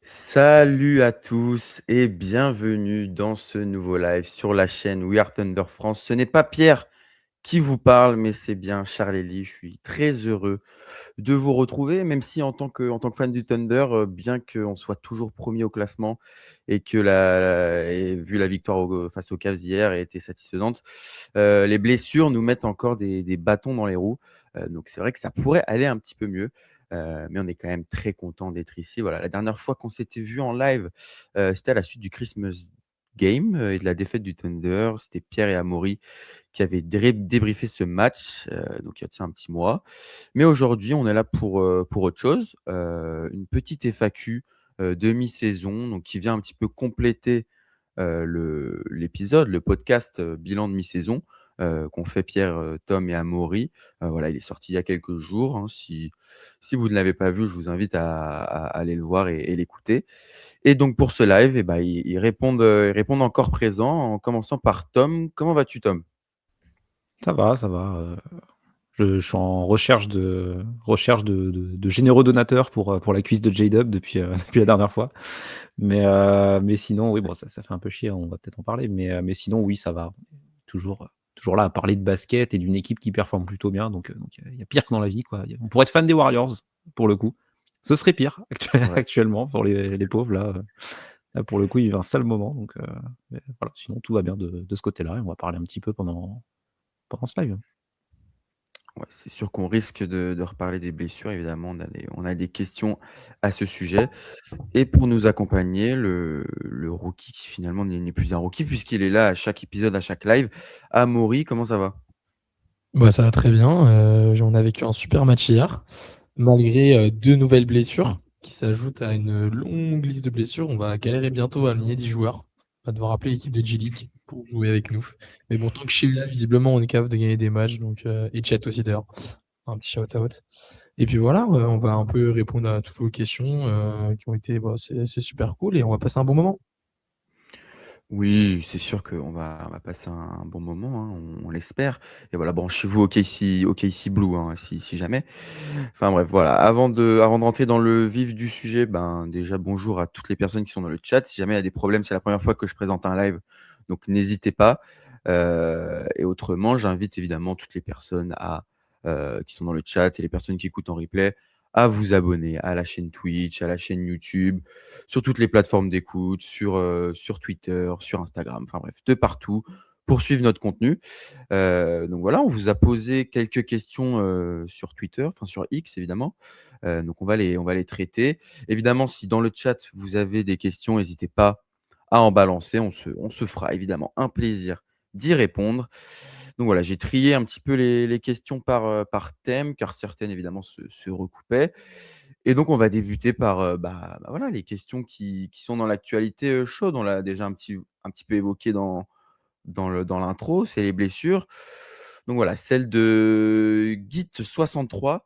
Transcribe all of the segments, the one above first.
Salut à tous et bienvenue dans ce nouveau live sur la chaîne We Are Thunder France. Ce n'est pas Pierre qui vous parle, mais c'est bien Charles-Élie. Je suis très heureux de vous retrouver, même si en tant que fan du Thunder, bien qu'on soit toujours premier au classement et que vu la victoire face aux Cavs hier ait été satisfaisante, les blessures nous mettent encore des bâtons dans les roues. Donc c'est vrai que ça pourrait aller un petit peu mieux. Mais on est quand même très content d'être ici. Voilà, la dernière fois qu'on s'était vu en live, c'était à la suite du Christmas Game et de la défaite du Thunder. C'était Pierre et Amaury qui avaient débriefé ce match, donc il y a de ça un petit mois. Mais aujourd'hui, on est là pour autre chose, une petite FAQ de mi-saison, donc qui vient un petit peu compléter l'épisode, le podcast bilan de mi-saison qu'ont fait Pierre, Tom et Amaury. Voilà, il est sorti il y a quelques jours, hein. Si vous ne l'avez pas vu, je vous invite à aller le voir et l'écouter. Et donc pour ce live, eh ben, ils répondent encore présents en commençant par Tom. Comment vas-tu, Tom? Ça va, ça va, je suis en recherche de généreux donateurs pour la cuisse de J-Dub depuis, depuis la dernière fois. Mais sinon, oui, bon, ça fait un peu chier, on va peut-être en parler, mais sinon, oui, ça va. Toujours là à parler de basket et d'une équipe qui performe plutôt bien, donc il y a pire que dans la vie, quoi. On pourrait être fan des Warriors, pour le coup. Ce serait pire Ouais. actuellement pour les pauvres là, là, pour le coup, il vivent un sale moment, donc mais voilà, sinon tout va bien de ce côté-là et on va parler un petit peu pendant ce live. Ouais, c'est sûr qu'on risque de reparler des blessures. Évidemment, on a des questions à ce sujet. Et pour nous accompagner, le rookie qui finalement n'est plus un rookie puisqu'il est là à chaque épisode, à chaque live. Amaury, comment ça va? Bah, ça va très bien. On a vécu un super match hier, malgré 2 nouvelles blessures qui s'ajoutent à une longue liste de blessures. On va galérer bientôt à aligner 10 joueurs. On va devoir appeler l'équipe de G-League pour jouer avec nous. Mais bon, tant que je suis là, visiblement, on est capable de gagner des matchs. Donc, et Chat aussi d'ailleurs. Un petit shout-out. Et puis voilà, on va un peu répondre à toutes vos questions qui ont été, bah, c'est super cool et on va passer un bon moment. Oui, c'est sûr qu'on va passer un bon moment, hein, on l'espère. Et voilà, branchez-vous OKC Blue, hein, si jamais. Enfin bref, voilà. Avant de rentrer dans le vif du sujet, ben, déjà bonjour à toutes les personnes qui sont dans le chat. Si jamais il y a des problèmes, c'est la première fois que je présente un live, donc n'hésitez pas. Et autrement, j'invite évidemment toutes les personnes qui sont dans le chat et les personnes qui écoutent en replay à vous abonner à la chaîne Twitch, à la chaîne YouTube, sur toutes les plateformes d'écoute, sur Twitter, sur Instagram, enfin bref, de partout pour suivre notre contenu. Donc voilà, on vous a posé quelques questions sur Twitter, enfin sur X évidemment. Donc on va les traiter. Évidemment, si dans le chat vous avez des questions, n'hésitez pas à en balancer. On se fera évidemment un plaisir d'y répondre. Donc voilà, j'ai trié un petit peu les questions par thème, car certaines évidemment se recoupaient. Et donc on va débuter par voilà, les questions qui sont dans l'actualité chaude. On l'a déjà un petit peu évoqué dans l'intro, c'est les blessures. Donc voilà, celle de Git63.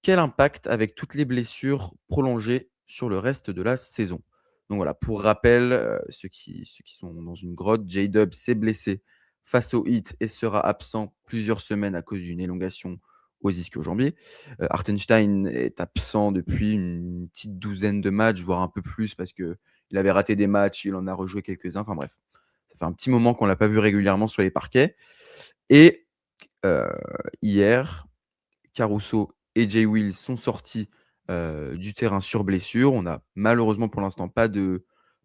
Quel impact avec toutes les blessures prolongées sur le reste de la saison? Donc voilà, pour rappel, ceux qui sont dans une grotte, J-Dub s'est blessé face au Heat et sera absent plusieurs semaines à cause d'une élongation aux ischio-jambiers. Hartenstein est absent depuis une petite douzaine de matchs, voire un peu plus, parce qu'il avait raté des matchs, il en a rejoué quelques-uns. Enfin bref, ça fait un petit moment qu'on ne l'a pas vu régulièrement sur les parquets. Et euh, hier, Caruso et Jay Will sont sortis du terrain sur blessure. On n'a malheureusement pour l'instant pas de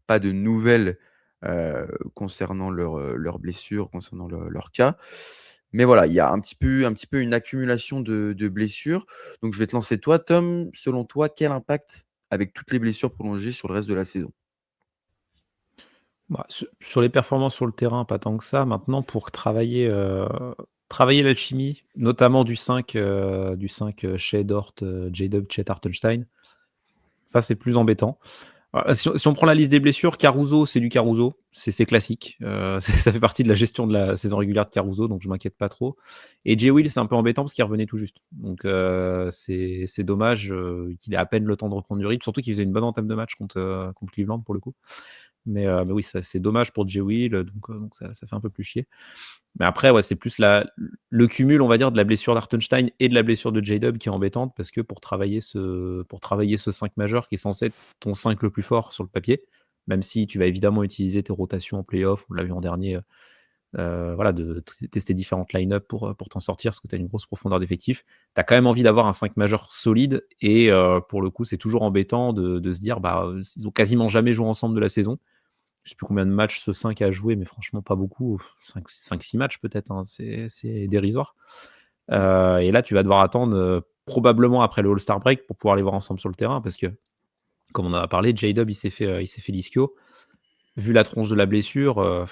nouvelles concernant leurs blessures, concernant leur cas. Mais voilà, il y a un petit peu une accumulation de blessures. Donc je vais te lancer toi, Tom. Selon toi, quel impact avec toutes les blessures prolongées sur le reste de la saison? Bah, sur les performances sur le terrain, pas tant que ça. Maintenant pour travailler l'alchimie, notamment du 5 Shai Dort, J-Dub, Chet Hartenstein, ça c'est plus embêtant. Si on prend la liste des blessures, Caruso, c'est du Caruso, c'est classique. Ça fait partie de la gestion de la saison régulière de Caruso, donc je m'inquiète pas trop. Et Jay Will, c'est un peu embêtant parce qu'il revenait tout juste. Donc c'est dommage qu'il ait à peine le temps de reprendre du rythme, surtout qu'il faisait une bonne entame de match contre Cleveland pour le coup. Mais oui, c'est dommage pour Jay Will, donc ça fait un peu plus chier. Mais après, ouais, c'est plus le cumul, on va dire, de la blessure d'Hartenstein et de la blessure de J-Dub qui est embêtante parce que pour travailler ce 5 majeur qui est censé être ton 5 le plus fort sur le papier, même si tu vas évidemment utiliser tes rotations en playoff, on l'a vu en dernier, voilà, de tester différentes line-up pour t'en sortir parce que tu as une grosse profondeur d'effectif. Tu as quand même envie d'avoir un 5 majeur solide et pour le coup, c'est toujours embêtant de se dire, ils ont quasiment jamais joué ensemble de la saison. Je sais plus combien de matchs ce 5 a joué, mais franchement, pas beaucoup. 5-6 matchs peut-être, hein. C'est dérisoire. Et là, tu vas devoir attendre probablement après le All-Star Break pour pouvoir les voir ensemble sur le terrain parce que, comme on en a parlé, J-Dub, il s'est fait l'ischio. Vu la tronche de la blessure,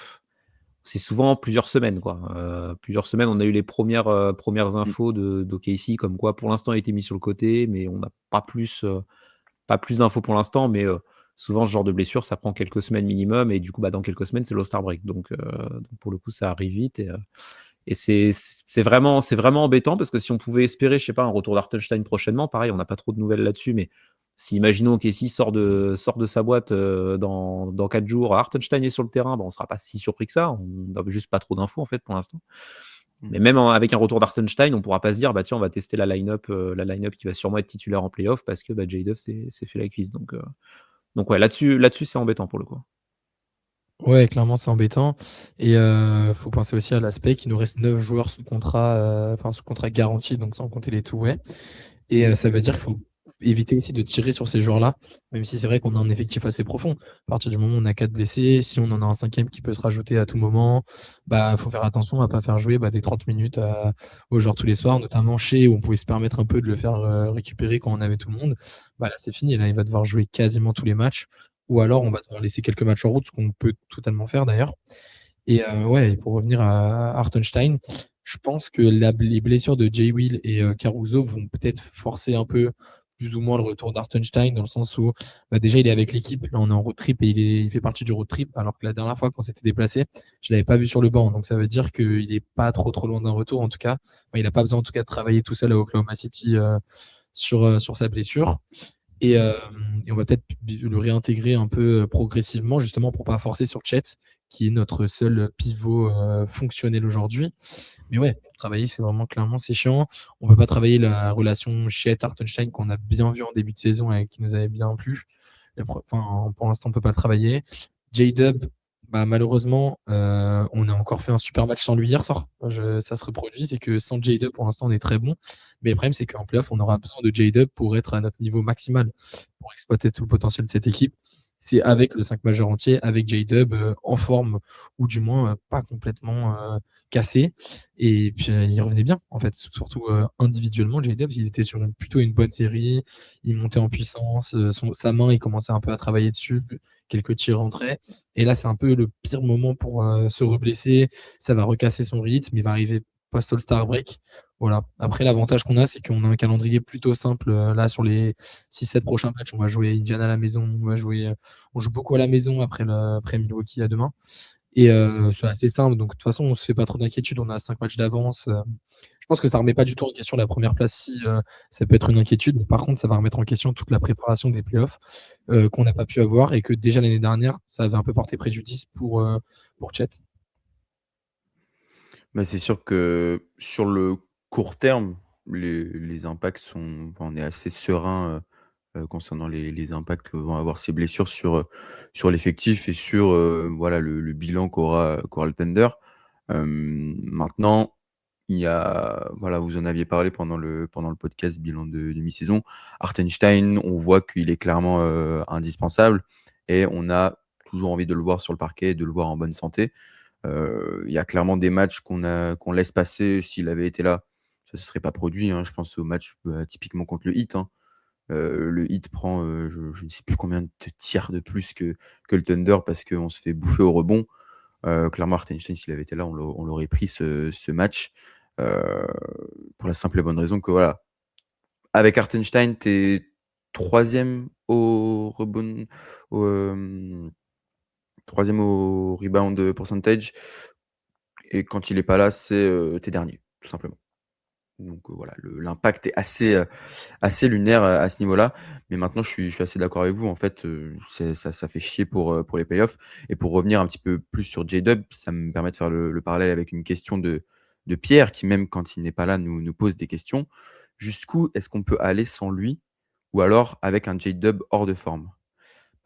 c'est souvent plusieurs semaines, quoi. Plusieurs semaines, on a eu les premières Mmh. infos d'OKC comme quoi, pour l'instant, il a été mis sur le côté, mais on n'a pas plus d'infos pour l'instant, mais souvent ce genre de blessure, ça prend quelques semaines minimum et du coup, dans quelques semaines, c'est l'All-Star Break. Donc pour le coup, ça arrive vite et c'est vraiment embêtant parce que si on pouvait espérer, je sais pas, un retour d'Hartenstein prochainement, pareil, on n'a pas trop de nouvelles là-dessus, mais si imaginons qu'Essie sort de sa boîte dans 4 jours, Hartenstein est sur le terrain, on ne sera pas si surpris que ça. On n'a juste pas trop d'infos en fait pour l'instant. Mmh. Mais même avec un retour d'Hartenstein, on ne pourra pas se dire, tiens, on va tester la line-up qui va sûrement être titulaire en playoff parce que J-Dub s'est fait la cuisse. Donc ouais, là-dessus, c'est embêtant pour le coup. Ouais, clairement, c'est embêtant. Et faut penser aussi à l'aspect qu'il nous reste 9 joueurs sous contrat, enfin sous contrat garanti, donc sans compter les two-way. Et ça veut dire qu'il faut éviter aussi de tirer sur ces joueurs-là, même si c'est vrai qu'on a un effectif assez profond. À partir du moment où on a 4 blessés, si on en a un 5e qui peut se rajouter à tout moment, faut faire attention à pas faire jouer des 30 minutes aux joueurs tous les soirs, notamment chez où on pouvait se permettre un peu de le faire récupérer quand on avait tout le monde. Là, c'est fini. Là, il va devoir jouer quasiment tous les matchs. Ou alors, on va devoir laisser quelques matchs en route, ce qu'on peut totalement faire d'ailleurs. Et ouais, pour revenir à Hartenstein, je pense que les blessures de Jay Will et Caruso vont peut-être forcer un peu plus ou moins le retour d'Hartenstein dans le sens où déjà il est avec l'équipe, là on est en road trip et il fait partie du road trip alors que la dernière fois qu'on s'était déplacé, je l'avais pas vu sur le banc, donc ça veut dire qu'il est pas trop loin d'un retour en tout cas. Enfin, il n'a pas besoin en tout cas de travailler tout seul à Oklahoma City sur sa blessure. Et on va peut-être le réintégrer un peu progressivement, justement pour pas forcer sur Chet, qui est notre seul pivot fonctionnel aujourd'hui. Mais ouais, pour travailler, c'est vraiment clairement c'est chiant. On peut pas travailler la relation Chet-Hartenstein qu'on a bien vu en début de saison et qui nous avait bien plu. Enfin, pour l'instant, on peut pas le travailler. J-Dub, malheureusement, on a encore fait un super match sans lui hier soir. Ça se reproduit, c'est que sans J-Dub, pour l'instant, on est très bon. Mais le problème, c'est qu'en playoff, on aura besoin de J-Dub pour être à notre niveau maximal, pour exploiter tout le potentiel de cette équipe. C'est avec le 5 majeur entier, avec J-Dub en forme, ou du moins pas complètement cassé. Et puis il revenait bien, en fait, surtout individuellement. J-Dub, il était sur plutôt une bonne série, il montait en puissance, sa main, il commençait un peu à travailler dessus, quelques tirs rentraient. Et là, c'est un peu le pire moment pour se reblesser. Ça va recasser son rythme, il va arriver post-All-Star Break. Voilà. Après, l'avantage qu'on a, c'est qu'on a un calendrier plutôt simple. Là, sur les 6-7 prochains matchs, on va jouer Indiana à la maison, on joue beaucoup à la maison après Milwaukee à demain. Et c'est assez simple. Donc, de toute façon, on se fait pas trop d'inquiétude. On a 5 matchs d'avance. Je pense que ça remet pas du tout en question la première place si ça peut être une inquiétude. Mais par contre, ça va remettre en question toute la préparation des playoffs qu'on n'a pas pu avoir et que déjà l'année dernière, ça avait un peu porté préjudice pour Chet. C'est sûr que sur le court terme, les impacts on est assez serein, concernant les impacts que vont avoir ces blessures sur l'effectif et sur, voilà le bilan qu'aura le Thunder. Maintenant, il y a voilà, vous en aviez parlé pendant le podcast bilan de mi-saison. Hartenstein, on voit qu'il est clairement, indispensable et on a toujours envie de le voir sur le parquet, de le voir en bonne santé. Il y a clairement des matchs qu'on laisse passer. S'il avait été là, ça ne se serait pas produit, hein. Je pense au match, typiquement contre le Heat, hein. Le Heat prend, je ne sais plus combien de tirs de plus que le Thunder parce qu'on se fait bouffer au rebond. Clairement, Hartenstein, s'il avait été là, on l'aurait pris ce match, heu, pour la simple et bonne raison que voilà, avec Hartenstein, tu es 3e au rebond, au, 3e au rebound percentage et quand il est pas là, tu es dernier, tout simplement. Donc voilà, l'impact est assez lunaire à ce niveau-là. Mais maintenant, je suis assez d'accord avec vous. En fait, ça fait chier pour les playoffs. Et pour revenir un petit peu plus sur J-Dub, ça me permet de faire le parallèle avec une question de Pierre, qui même quand il n'est pas là, nous pose des questions. Jusqu'où est-ce qu'on peut aller sans lui? Ou alors avec un J-Dub hors de forme?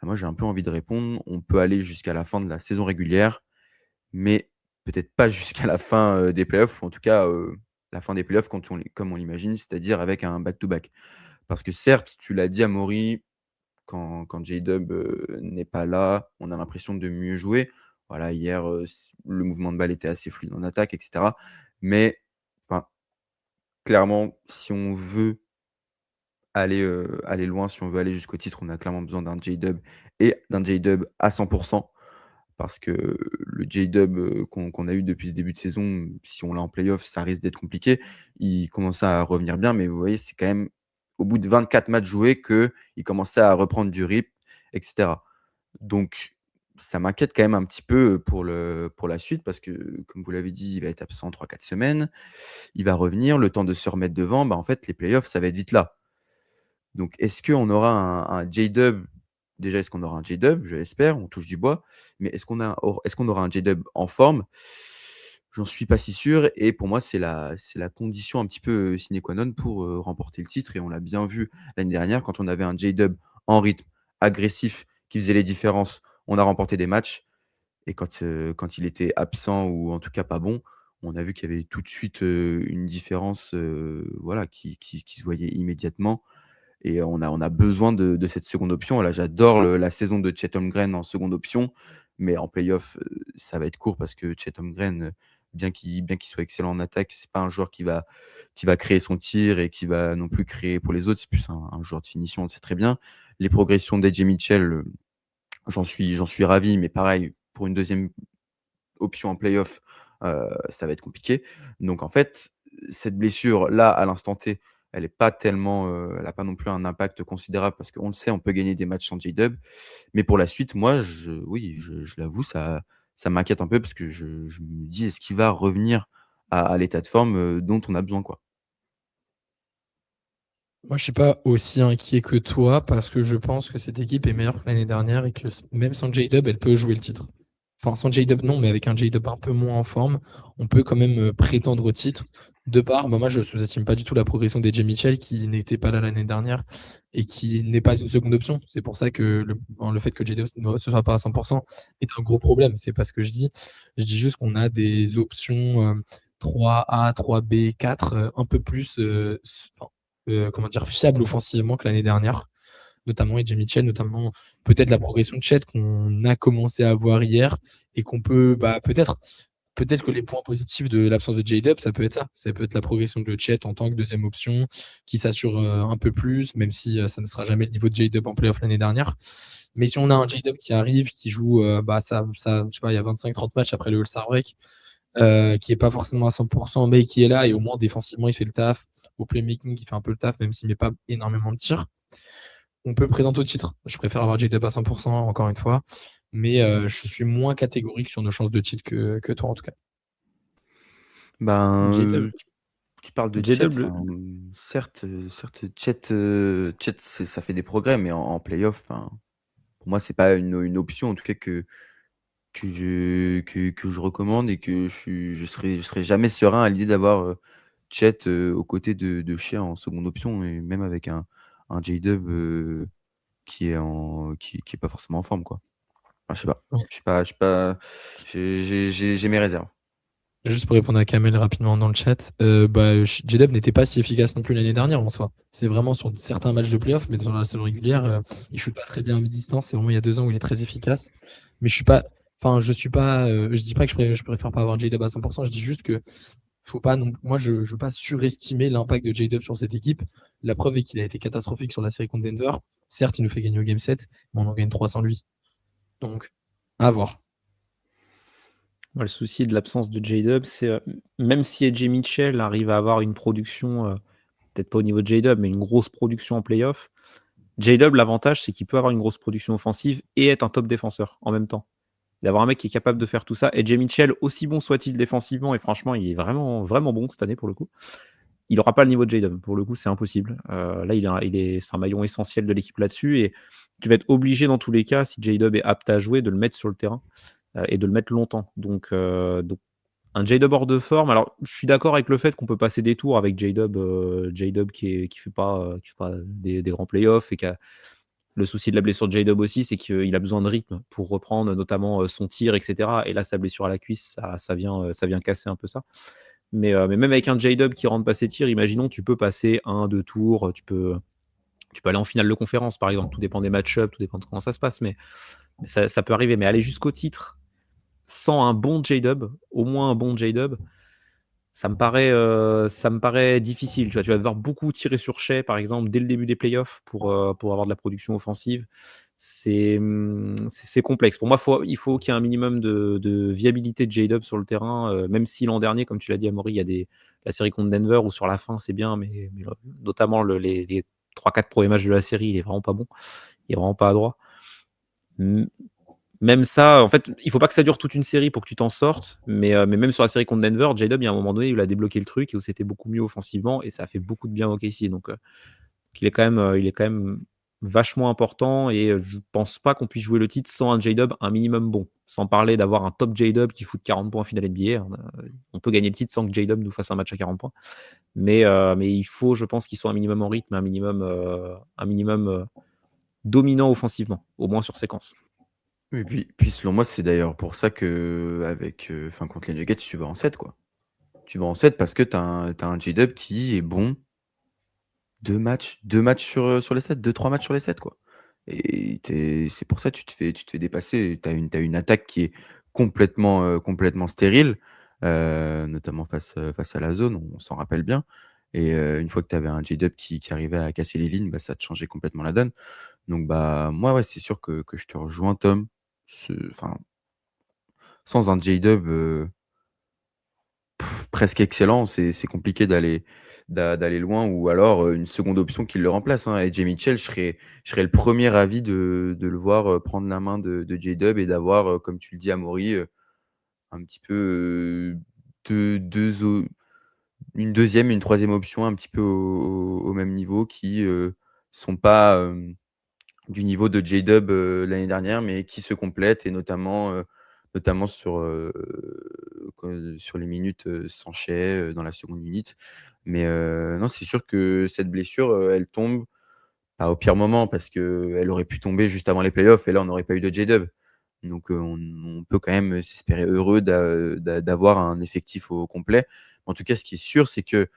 Bah, moi, j'ai un peu envie de répondre. On peut aller jusqu'à la fin de la saison régulière, mais peut-être pas jusqu'à la fin, des playoffs, ou en tout cas, la fin des playoffs comme on l'imagine, c'est-à-dire avec un back-to-back. Parce que certes, tu l'as dit, Amaury, quand J-Dub, n'est pas là, on a l'impression de mieux jouer. Voilà, hier, le mouvement de balle était assez fluide en attaque et cetera. Mais enfin, clairement, si on veut aller loin, si on veut aller jusqu'au titre, on a clairement besoin d'un J-Dub et d'un J-Dub à 100 parce que le J-Dub, qu'on a eu depuis ce début de saison, si on l'a en playoff, ça risque d'être compliqué. Il commençait à revenir bien, mais vous voyez, c'est quand même au bout de 24 matchs joués qu'il commençait à reprendre du rythme et cetera. Donc ça m'inquiète quand même un petit peu pour la suite parce que, comme vous l'avez dit, il va être absent 3-4 semaines. Il va revenir, le temps de se remettre devant, bah, en fait, les playoffs, ça va être vite là. Donc, est-ce qu'on aura un J-Dub? Déjà, est-ce qu'on aura un J-Dub? Je l'espère, on touche du bois. Mais est-ce qu'on aura un J-Dub en forme? J'en suis pas si sûr. Et pour moi, c'est la condition un petit peu sine qua non pour remporter le titre. Et on l'a bien vu l'année dernière, quand on avait un J-Dub en rythme, agressif, qui faisait les différences, on a remporté des matchs. Et quand il était absent ou en tout cas pas bon, on a vu qu'il y avait tout de suite une différence voilà, qui se voyait immédiatement. Et on a besoin de cette seconde option. Là, j'adore la saison de Chet Holmgren en seconde option, mais en playoff, ça va être court parce que Chet Holmgren, bien qu'il soit excellent en attaque, c'est pas un joueur qui va créer son tir et qui va non plus créer pour les autres. C'est plus un joueur de finition, on le sait très bien. Les progressions d'AJ Mitchell, j'en suis ravi, mais pareil, pour une deuxième option en playoff, ça va être compliqué. Donc en fait, cette blessure-là, à l'instant T, elle n'a pas non plus un impact considérable parce qu'on le sait, on peut gagner des matchs sans J-Dub. Mais pour la suite, moi, oui, je l'avoue, ça m'inquiète un peu parce que je me dis: «Est-ce qu'il va revenir à l'état de forme, dont on a besoin, quoi?» Moi, je suis pas aussi inquiet que toi parce que je pense que cette équipe est meilleure que l'année dernière et que même sans J-Dub, elle peut jouer le titre. Enfin, sans J-Dub, non, mais avec un J-Dub un peu moins en forme, on peut quand même prétendre au titre. De part, moi, je sous-estime pas du tout la progression d'AJ Mitchell qui n'était pas là l'année dernière et qui n'est pas une seconde option. C'est pour ça que le fait que J-Dub ne soit pas à 100% est un gros problème. C'est pas ce que je dis. Je dis juste qu'on a des options 3A, 3B, 4 un peu plus comment dire, fiable offensivement que l'année dernière, notamment AJ Mitchell, notamment peut-être la progression de Chet qu'on a commencé à voir hier et qu'on peut peut-être que les points positifs de l'absence de J-Dub, ça peut être ça. Ça peut être la progression de Chet en tant que deuxième option, qui s'assure un peu plus, même si ça ne sera jamais le niveau de J-Dub en playoff l'année dernière. Mais si on a un J-Dub qui arrive, qui joue, je sais pas, il y a 25-30 matchs après le All-Star Break, qui est pas forcément à 100%, mais qui est là et au moins défensivement il fait le taf. Au playmaking, il fait un peu le taf, même s'il met pas énormément de tirs. On peut présenter au titre. Je préfère avoir J-Dub à 100%, encore une fois, mais je suis moins catégorique sur nos chances de titre que toi en tout cas. Ben, J-Dub, tu parles de Chet, J-Dub, enfin, certes, Chet, ça fait des progrès, mais en playoff, enfin, pour moi, c'est pas une option, en tout cas, que je recommande et que je serais jamais serein à l'idée d'avoir Chet aux côtés de Shea en seconde option et même avec un J-Dub qui est pas forcément en forme, quoi. Enfin, je sais pas. Ouais. J'ai mes réserves. Juste pour répondre à Kamel rapidement dans le chat, J-Dub n'était pas si efficace non plus l'année dernière en soi. C'est vraiment sur certains matchs de playoff, mais dans la saison régulière, il shoot pas très bien à mi-distance. C'est vraiment il y a 2 ans où il est très efficace. Mais je suis pas, je dis pas que je préfère pas avoir J-Dub à 100%. Je dis juste que faut pas non, moi je veux pas surestimer l'impact de J-Dub sur cette équipe. La preuve est qu'il a été catastrophique sur la série contre Denver. Certes, il nous fait gagner au Game 7, mais on en gagne 3 sans lui. Donc, à voir. le souci de l'absence de J-Dub, c'est même si AJ Mitchell arrive à avoir une production, peut-être pas au niveau de J-Dub, mais une grosse production en playoff, J-Dub, l'avantage, c'est qu'il peut avoir une grosse production offensive et être un top défenseur en même temps. D'avoir un mec qui est capable de faire tout ça. AJ Mitchell, aussi bon soit-il défensivement, et franchement, il est vraiment, vraiment bon cette année pour le coup. il aura pas le niveau de J-Dub. Pour le coup, c'est impossible. Là, c'est un maillon essentiel de l'équipe là-dessus et tu vas être obligé dans tous les cas, si J-Dub est apte à jouer, de le mettre sur le terrain, et de le mettre longtemps. Donc un J-Dub hors de forme, alors je suis d'accord avec le fait qu'on peut passer des tours avec J-Dub qui fait pas des grands playoffs et qui a le souci de la blessure de J-Dub aussi, c'est qu'il a besoin de rythme pour reprendre notamment, son tir et cetera et là, sa blessure à la cuisse, ça vient casser un peu ça. Mais même avec un J-Dub qui rentre pas ses tirs, imaginons tu peux passer 1-2 tours, tu peux aller en finale de conférence par exemple, tout dépend des match-ups, tout dépend de comment ça se passe, mais ça peut arriver. Mais aller jusqu'au titre sans un bon J-Dub, au moins un bon J-Dub, ça me paraît difficile. Tu vas devoir beaucoup tirer sur Shai, par exemple, dès le début des playoffs pour avoir de la production offensive. C'est complexe. Pour moi, il faut qu'il y ait un minimum de viabilité de J-Dub sur le terrain, même si l'an dernier, comme tu l'as dit, Amaury, il y a la série contre Denver où sur la fin, c'est bien, mais notamment les 3-4 premiers matchs de la série, il est vraiment pas bon. Il est vraiment pas adroit. Même ça, en fait, il faut pas que ça dure toute une série pour que tu t'en sortes, mais même sur la série contre Denver, J-Dub, il y a un moment donné où il a débloqué le truc et où c'était beaucoup mieux offensivement et ça a fait beaucoup de bien au OKC. Donc, il est quand même vachement important et je pense pas qu'on puisse jouer le titre sans un J-Dub un minimum bon. Sans parler d'avoir un top J-Dub qui fout 40 points en finale NBA. On peut gagner le titre sans que J-Dub nous fasse un match à 40 points. Mais il faut, je pense, qu'il soit un minimum en rythme, un minimum dominant offensivement, au moins sur séquence. Et puis selon moi, c'est d'ailleurs pour ça contre les Nuggets, tu vas en 7, quoi. Tu vas en 7 parce que tu as un J-Dub qui est bon 2 matchs sur les 7, 2-3 matchs sur les 7, quoi. Et c'est pour ça que tu te fais dépasser. Tu as une attaque qui est complètement stérile, notamment face à la zone, on s'en rappelle bien. Et une fois que tu avais un J-Dub qui arrivait à casser les lignes, bah, ça te changeait complètement la donne. Donc bah, moi, ouais, c'est sûr que je te rejoins, Tom. Enfin, sans un J-Dub, presque excellent, c'est compliqué d'aller loin ou alors, une seconde option qui le remplace, hein. AJ Mitchell, je serais le premier ravi de le voir, prendre la main de J-Dub et d'avoir, comme tu le dis, Amaury, un petit peu, deux o une deuxième, une troisième option un petit peu au même niveau qui, sont pas, du niveau de J-Dub, l'année dernière, mais qui se complètent et notamment sur les minutes, sans Shai, dans la seconde unité. Mais non, c'est sûr que cette blessure, elle tombe pas au pire moment parce qu'elle aurait pu tomber juste avant les playoffs et là, on n'aurait pas eu de J-Dub. Donc on peut quand même s'espérer heureux d'avoir un effectif au complet. En tout cas, ce qui est sûr, c'est que,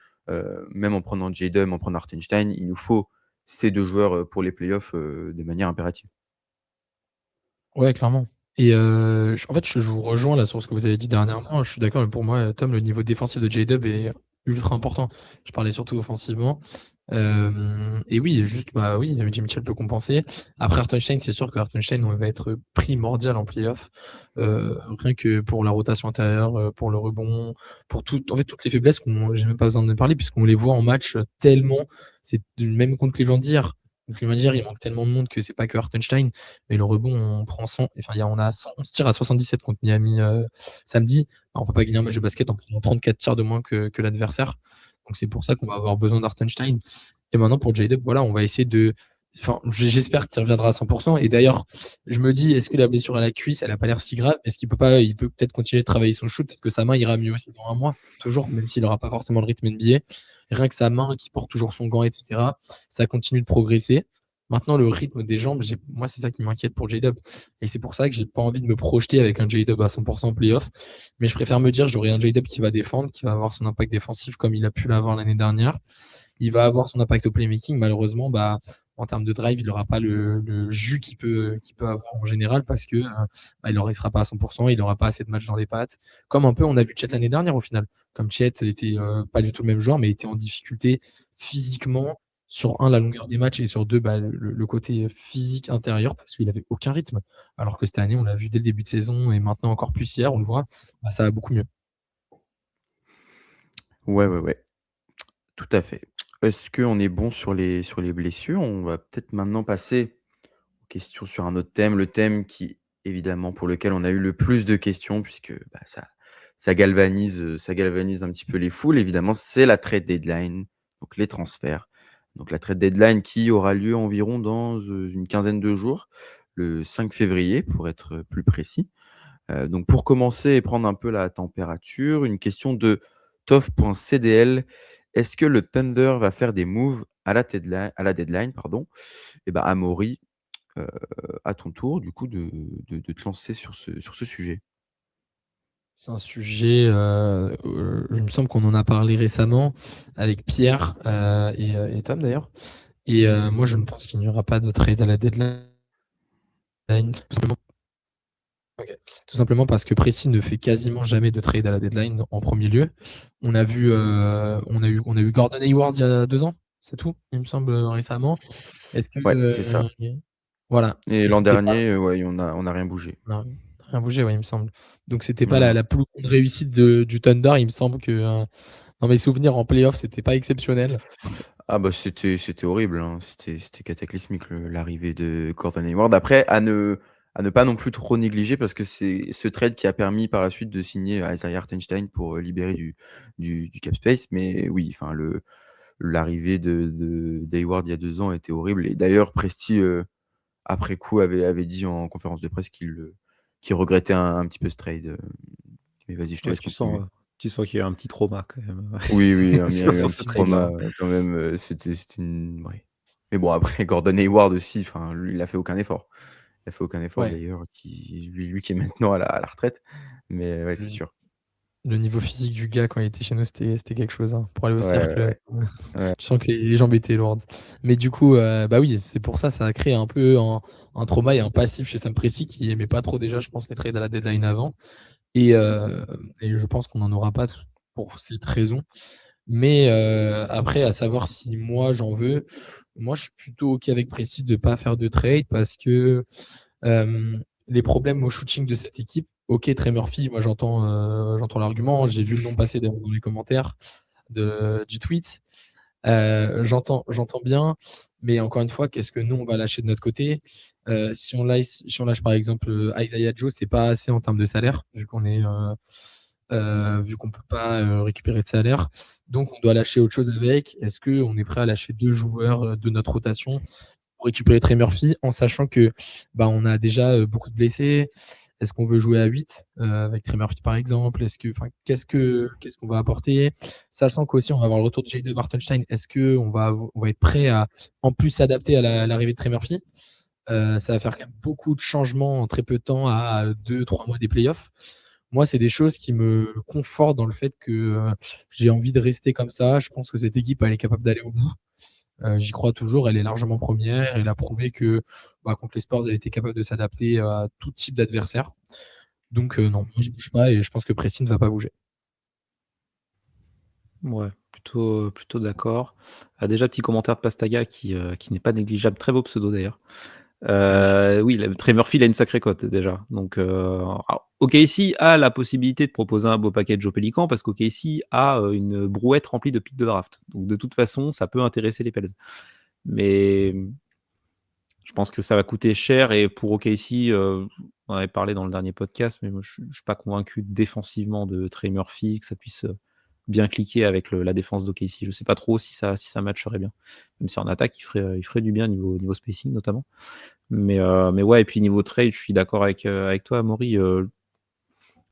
même en prenant J-Dub, en prenant Hartenstein, il nous faut ces 2 joueurs, pour les playoffs, de manière impérative. Ouais, clairement. Et en fait, je vous rejoins là sur ce que vous avez dit dernièrement. Je suis d'accord, mais pour moi, Tom, le niveau défensif de J-Dub est ultra important. Je parlais surtout offensivement. Et oui, juste, bah oui, Jimmy Mitchell peut compenser. Après Hartenstein, c'est sûr que Hartenstein va être primordial en playoff. Rien que pour la rotation intérieure, pour le rebond, pour en fait, toutes les faiblesses j'ai même pas besoin de parler puisqu'on les voit en match tellement. C'est même contre Cleveland hier. Donc, Cleveland hier, il manque tellement de monde que c'est pas que Hartenstein. Mais le rebond, on prend 100, enfin, on a 100, on se tire à 77 contre Miami samedi. Alors, on peut pas gagner un match de basket en prenant 34 tirs de moins que l'adversaire. Donc c'est pour ça qu'on va avoir besoin d'Hartenstein. Et maintenant pour J-Dub, voilà, on va essayer de. Enfin, j'espère qu'il reviendra à 100%. Et d'ailleurs, je me dis, est-ce que la blessure à la cuisse, elle n'a pas l'air si grave? Est-ce qu'il peut pas, il peut peut-être continuer de travailler son shoot? Peut-être que sa main ira mieux aussi dans un mois, toujours, même s'il n'aura pas forcément le rythme NBA. Rien que sa main qui porte toujours son gant, etc., ça continue de progresser. Maintenant, le rythme des jambes, moi, c'est ça qui m'inquiète pour J-Dub. Et c'est pour ça que j'ai pas envie de me projeter avec un J-Dub à 100% playoff. Mais je préfère me dire, j'aurai un J-Dub qui va défendre, qui va avoir son impact défensif comme il a pu l'avoir l'année dernière. Il va avoir son impact au playmaking. Malheureusement, bah, en termes de drive, il n'aura pas le jus qu'il peut avoir en général parce que bah, il ne sera pas à 100%, il n'aura pas assez de matchs dans les pattes. Comme un peu, on a vu Chet l'année dernière au final. Comme Chet était pas du tout le même joueur, mais était en difficulté physiquement sur la longueur des matchs et sur deux, bah, le côté physique intérieur parce qu'il n'avait aucun rythme. Alors que cette année, on l'a vu dès le début de saison et maintenant encore plus hier, on le voit, bah, ça va beaucoup mieux. Ouais, ouais, ouais, tout à fait. Est-ce qu'on est bon sur les blessures? On va peut-être maintenant passer aux questions sur un autre thème, le thème qui évidemment pour lequel on a eu le plus de questions puisque, bah, ça galvanise un petit peu les foules. Évidemment, c'est la trade deadline, donc les transferts. Donc la trade deadline qui aura lieu environ dans, une quinzaine de jours, le 5 février pour être plus précis. Donc pour commencer et prendre un peu la température, une question de Toph.cdl. Est-ce que le Thunder va faire des moves à la deadline, pardon? Et ben, Amaury, heu, à ton tour du coup de te lancer sur ce sujet. C'est un sujet, il me semble qu'on en a parlé récemment avec Pierre, et Tom d'ailleurs. Et moi, je ne pense qu'il n'y aura pas de trade à la deadline, tout simplement. OK. Tout simplement parce que Pressing ne fait quasiment jamais de trade à la deadline en premier lieu. On a vu, on a eu Gordon Hayward il y a 2 ans, c'est tout, il me semble, récemment. Est-ce que, Ouais, c'est ça. voilà, Et et l'an c'était pas dernier, ouais, on a rien bougé. on a rien bougé, ouais, il me semble. Donc c'était pas Non, la non. plus grande réussite du Thunder. Il me semble que, dans mes souvenirs en playoff, c'était pas exceptionnel. Ah bah, c'était horrible, hein. C'était cataclysmique l'arrivée de Gordon Hayward. Après, à ne pas non plus trop négliger parce que c'est ce trade qui a permis par la suite de signer Isaiah Hartenstein pour, libérer du cap space. Mais oui, enfin l'arrivée de d'Hayward il y a 2 ans était horrible et d'ailleurs Presti, après coup avait dit en conférence de presse qu'il regrettait un petit peu ce trade, mais vas-y, je te Ouais, laisse continuer. tu sens qu'il y a un petit trauma quand même, Oui, oui, il y a eu un sur ce petit trade-là, trauma, hein. quand même, c'était une ouais. Mais bon après Gordon Hayward aussi, enfin lui, il a fait aucun effort. Il a fait aucun effort Ouais, d'ailleurs, lui qui est maintenant à la retraite, mais ouais, c'est le sûr. le niveau physique du gars quand il était chez nous, c'était quelque chose, hein. Pour aller au Ouais, ouais, cercle, ouais. Ouais. tu sens que les jambes étaient lourdes. Mais du coup, bah oui, c'est pour ça a créé un peu un trauma et un passif chez Sam Presti qui aimait pas trop déjà, je pense, les trades à la deadline avant. Et je pense qu'on n'en aura pas pour cette raison. Mais après, à savoir si moi j'en veux, moi je suis plutôt OK avec Presti de pas faire de trade parce que les problèmes au shooting de cette équipe, OK, Trey Murphy, moi j'entends l'argument, j'ai vu le nom passer dans les commentaires du tweet. J'entends bien, mais encore une fois, qu'est-ce que nous on va lâcher de notre côté? Si on lâche par exemple, Isaiah Joe, c'est pas assez en termes de salaire, vu qu'on peut pas, récupérer de salaire. Donc on doit lâcher autre chose avec. Est-ce qu'on est prêt à lâcher 2 joueurs, de notre rotation pour récupérer Trey Murphy en sachant que, bah, on a déjà, beaucoup de blessés? Est-ce qu'on veut jouer à 8 avec Trey Murphy par exemple? Qu'est-ce qu'on va apporter? Sachant qu'aussi on va avoir le retour de Jaden Hartenstein, est-ce qu'on va être prêt à en plus s'adapter à l'arrivée de Trey Murphy? Ça va faire quand même beaucoup de changements en très peu de temps à 2-3 mois des playoffs. Moi, c'est des choses qui me confortent dans le fait que, j'ai envie de rester comme ça. Je pense que cette équipe, elle est capable d'aller au bout. J'y crois toujours, elle est largement première. Elle a prouvé que, bah, contre les Spurs, elle était capable de s'adapter à tout type d'adversaire. Donc, non, moi je bouge pas et je pense que Presti ne va pas bouger. Ouais, plutôt d'accord. Déjà petit commentaire de Pastaga qui n'est pas négligeable, très beau pseudo d'ailleurs. Magnifique. Oui, Trey Murphy, il a une sacrée cote déjà. Donc, alors, OKC a la possibilité de proposer un beau package au Pélican parce qu'OKC a une brouette remplie de pics de draft. Donc, de toute façon, ça peut intéresser les Pels. Mais je pense que ça va coûter cher et pour OKC, on en avait parlé dans le dernier podcast, mais moi, je suis pas convaincu défensivement de Trey Murphy, que ça puisse bien cliquer avec la défense d'OKC. Je sais pas trop si ça matcherait bien. Même si en attaque, il ferait du bien niveau spacing notamment. Mais ouais, et puis niveau trade, je suis d'accord avec toi, Amaury.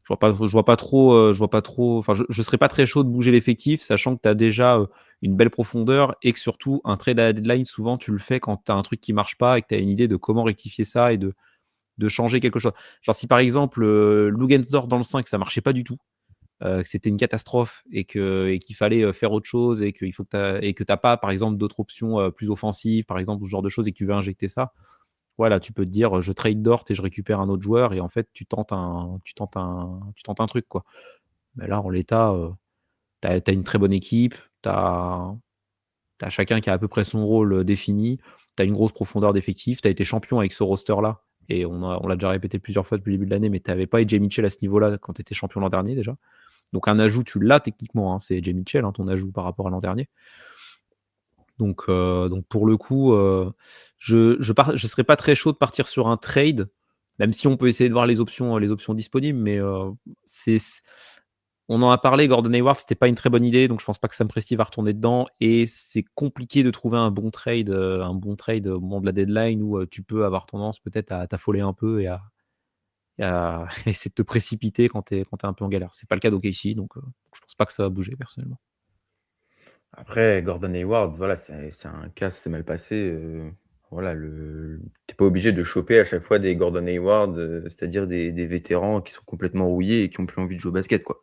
Je vois pas trop. Enfin, je serais pas très chaud de bouger l'effectif, sachant que tu as déjà une belle profondeur et que surtout, un trade à la deadline, souvent, tu le fais quand tu as un truc qui marche pas et que tu as une idée de comment rectifier ça et de changer quelque chose. Genre, si par exemple, Lugensdorf dans le 5, ça marchait pas du tout, que c'était une catastrophe et qu'il fallait faire autre chose et que t'as pas, par exemple, d'autres options plus offensives, par exemple, ce genre de choses et que tu veux injecter ça. Voilà, tu peux te dire, je trade Dort et je récupère un autre joueur et en fait, tu tentes un truc, quoi. Mais là, en l'état, tu as une très bonne équipe, tu as chacun qui a à peu près son rôle, défini, tu as une grosse profondeur d'effectifs, tu as été champion avec ce roster-là et on l'a déjà répété plusieurs fois depuis le début de l'année, mais tu avais pas AJ Mitchell à ce niveau-là quand tu étais champion l'an dernier déjà. Donc un ajout, tu l'as techniquement, hein, c'est AJ Mitchell, hein, ton ajout par rapport à l'an dernier. Donc pour le coup, je serais pas très chaud de partir sur un trade, même si on peut essayer de voir les options disponibles, mais c'est On en a parlé, Gordon Hayward, c'était pas une très bonne idée, donc je pense pas que Sam Presti va retourner dedans et c'est compliqué de trouver un bon trade au moment de la deadline où, tu peux avoir tendance peut-être à t'affoler un peu et à essayer de te précipiter quand tu es un peu en galère. C'est pas le cas d'OKC, donc je pense pas que ça va bouger personnellement. Après, Gordon Hayward, voilà, c'est un cas, c'est mal passé. Voilà, t'es pas obligé de choper à chaque fois des Gordon Hayward, c'est-à-dire des vétérans qui sont complètement rouillés et qui ont plus envie de jouer au basket, quoi.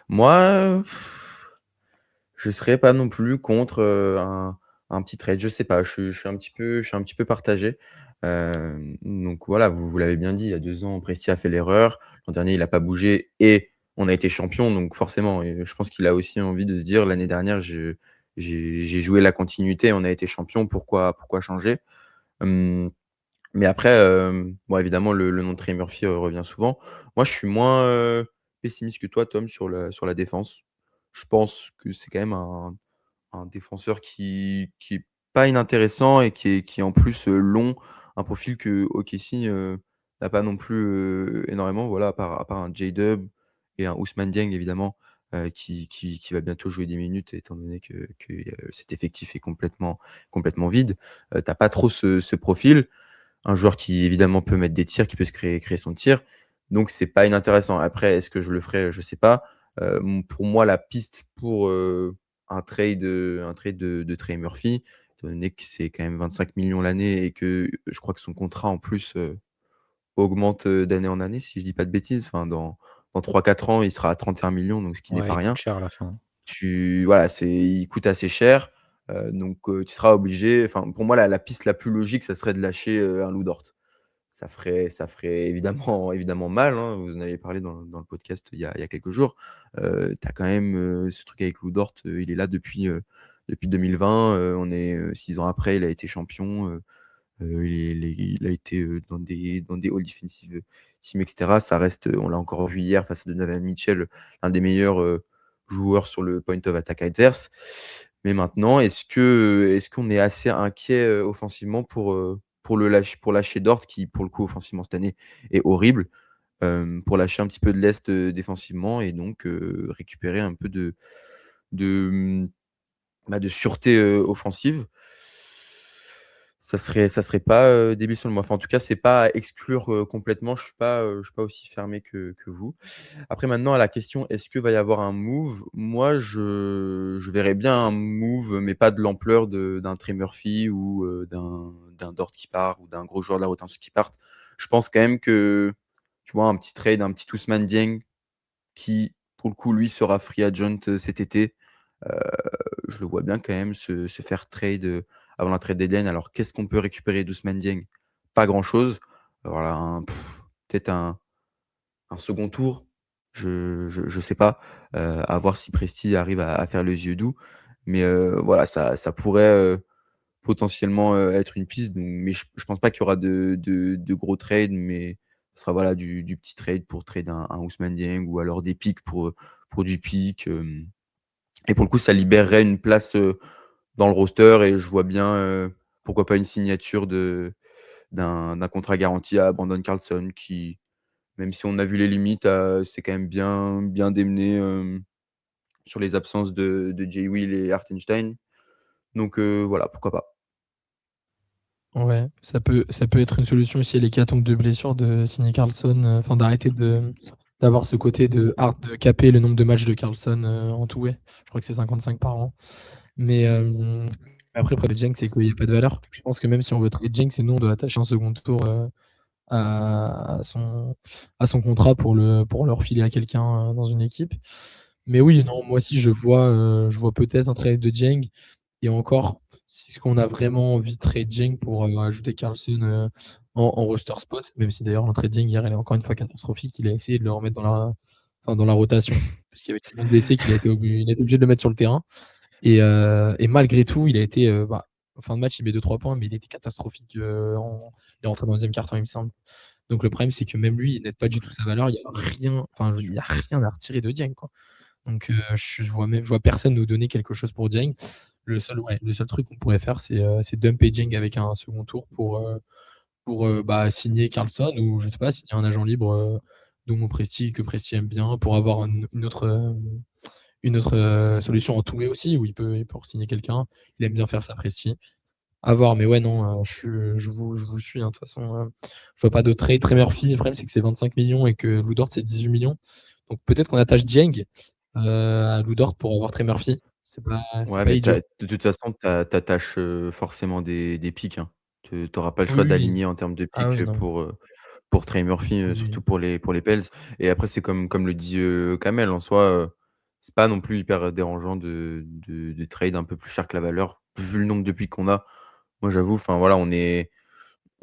Moi, je serais pas non plus contre un petit trade. Je sais pas, je suis un petit peu partagé. Donc voilà, vous l'avez bien dit, il y a 2 ans, Presti a fait l'erreur. L'an dernier, il n'a pas bougé et on a été champion. Donc forcément, et je pense qu'il a aussi envie de se dire l'année dernière, j'ai joué la continuité, on a été champion, pourquoi changer. Mais après, bon, évidemment, le nom de Trey Murphy revient souvent. Moi, je suis moins pessimiste que toi, Tom, sur la défense. Je pense que c'est quand même un défenseur qui est pas inintéressant et qui est en plus long, un profil que OKC n'a pas non plus énormément, voilà, à part un J-Dub et un Ousmane Dieng, évidemment, qui va bientôt jouer 10 minutes, étant donné que cet effectif est complètement vide. Tu pas trop ce profil. Un joueur qui évidemment peut mettre des tirs, qui peut se créer son tir. Donc c'est pas inintéressant. Après, est-ce que je le ferai? Je sais pas. Pour moi, la piste pour un trade de Trey Murphy, étant donné que c'est quand même 25 millions l'année et que je crois que son contrat en plus augmente d'année en année, si je dis pas de bêtises. Enfin, dans 3-4 ans, il sera à 31 millions, donc ce qui n'est Ouais, pas il coûte rien. cher à la fin. Voilà, il coûte assez cher. Donc tu seras obligé. Enfin, pour moi, la piste la plus logique, ça serait de lâcher un Lou Dort. Ça ferait évidemment mal, hein. Vous en avez parlé dans le podcast il y a quelques jours. Tu as quand même ce truc avec Lou Dort, il est là depuis 2020. On est 6 ans après, il a été champion. Il a été dans des All Defensive Team, etc. Ça reste, on l'a encore vu hier face à Donovan Mitchell, l'un des meilleurs joueurs sur le point of attack adverse. Mais maintenant, est-ce qu'on est assez inquiet offensivement pour lâcher Dort, qui pour le coup offensivement cette année est horrible, pour lâcher un petit peu de lest défensivement et donc récupérer un peu de, de sûreté offensive. Ça serait pas débile selon moi. Enfin, en tout cas, c'est pas à exclure complètement. Je suis pas aussi fermé que vous. Après, maintenant, à la question, est-ce qu'il va y avoir un move? Moi, je verrais bien un move, mais pas de l'ampleur d'un Trey Murphy ou d'un Dort qui part ou d'un gros joueur de la rotation qui parte. Je pense quand même que, tu vois, un petit trade, un petit Ousmane Dieng qui, pour le coup, lui, sera free agent cet été. Euh, je le vois bien quand même se faire trade avant la trade deadline. Alors, qu'est-ce qu'on peut récupérer d'Ousmane Dieng? Pas grand-chose. Voilà, peut-être un second tour. Je sais pas. À voir si Presti arrive à faire les yeux doux. Mais voilà, ça pourrait potentiellement être une piste. Donc, mais je pense pas qu'il y aura de gros trades, mais ce sera voilà, du petit trade pour trade un Ousmane Dieng ou alors des pics pour du pic. Et pour le coup, ça libérerait une place dans le roster et je vois bien, pourquoi pas une signature d'un contrat garanti à Brandon Carlson qui, même si on a vu les limites, c'est quand même bien démené sur les absences de Jay Will et Hartenstein. Donc voilà, pourquoi pas. Ouais, ça peut être une solution si l'hécatombe de blessures de signer Carlson, enfin d'arrêter d'avoir ce côté de caper le nombre de matchs de Carlson en tout, ouais. Je crois que c'est 55 par an. Mais après, le problème de Jenks, c'est qu'il n'y a pas de valeur. Je pense que même si on veut trade Jenks, nous, on doit attacher un second tour à son contrat pour le refiler à quelqu'un dans une équipe. Mais oui, non, moi aussi, je vois peut-être un trade de Jeng. Et encore, c'est ce qu'on a vraiment envie de trade Jeng pour ajouter Carlson en roster spot, même si d'ailleurs l'entrée de Jeng hier, elle est encore une fois catastrophique. Il a essayé de le remettre dans la rotation, parce qu'il y avait tellement de blessés il a été obligé de le mettre sur le terrain. Et malgré tout, il a été, en fin de match, il met 2-3 points, mais il était catastrophique. Il est rentré dans le deuxième quart-temps, il me semble. Donc le problème, c'est que même lui, il n'aide pas du tout sa valeur. Il n'y a rien, enfin, il y a rien à retirer de Dieng, quoi. Donc je vois personne nous donner quelque chose pour Dieng. Le seul truc qu'on pourrait faire, c'est dumper Dieng avec un second tour pour signer Carlson ou je sais pas, signer un agent libre dont Presti, que Presti aime bien, pour avoir une autre solution en two-way aussi, où il peut signer quelqu'un. Il aime bien faire ça, Presti. À voir, mais ouais, non, je vous suis, hein, de toute façon. Je vois pas de trade. Trey Murphy, le problème, c'est que c'est 25 millions et que Lou Dort, c'est 18 millions. Donc peut-être qu'on attache Dieng à Lou Dort pour avoir Trey Murphy. C'est Ouais, pas mais idiot. de toute façon, tu forcément des pics, hein. Tu auras pas le Oui, choix oui. d'aligner en termes de Ah pics, oui, non. pour Trey Murphy, Oui. surtout pour les Pels. Et après, c'est comme le dit, Kamel, en soi, c'est pas non plus hyper dérangeant de trade un peu plus cher que la valeur, vu le nombre de pics qu'on a. Moi, j'avoue, enfin voilà, on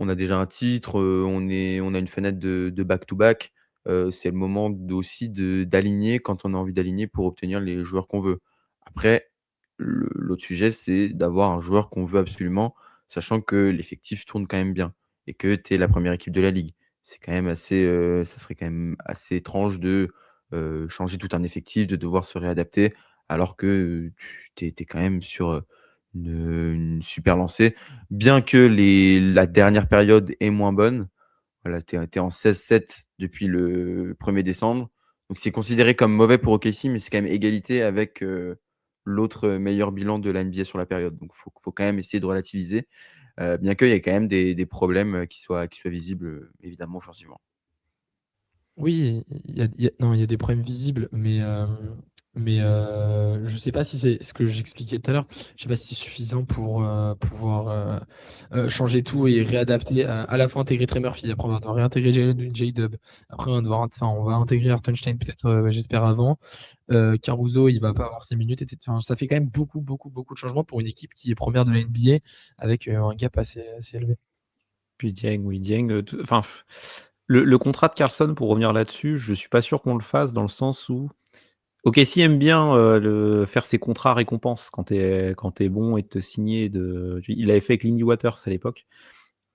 a déjà un titre, on a une fenêtre de back to back. C'est le moment aussi d'aligner quand on a envie d'aligner pour obtenir les joueurs qu'on veut. Après, l'autre sujet, c'est d'avoir un joueur qu'on veut absolument, sachant que l'effectif tourne quand même bien et que tu es la première équipe de la ligue. C'est quand même assez, ça serait quand même assez étrange de, changer tout un effectif, de devoir se réadapter alors que tu es quand même sur, une super lancée. Bien que la dernière période est moins bonne, voilà, tu es en 16-7 depuis le 1er décembre. Donc c'est considéré comme mauvais pour OKC, mais c'est quand même égalité avec, l'autre meilleur bilan de la NBA sur la période. Donc faut quand même essayer de relativiser, bien qu'il y ait quand même des problèmes, qui soient visibles, évidemment offensivement. Oui, non, il y a des problèmes visibles, mais je sais pas si c'est ce que j'expliquais tout à l'heure. Je sais pas si c'est suffisant pour pouvoir changer tout et réadapter, à la fois intégrer Trey Murphy. Après, on va devoir réintégrer J-Dub. Après, on va intégrer Hartenstein peut-être, j'espère avant. Caruso, il va pas avoir ses minutes, etc. Enfin, ça fait quand même beaucoup de changements pour une équipe qui est première de la NBA avec un gap assez élevé. Puis Dieng, oui, Dieng, enfin, le contrat de Carlson, pour revenir là-dessus, je suis pas sûr qu'on le fasse dans le sens où OKC aime bien faire ses contrats récompenses quand t'es bon et de te signer. Il l'avait fait avec Lindy Waters à l'époque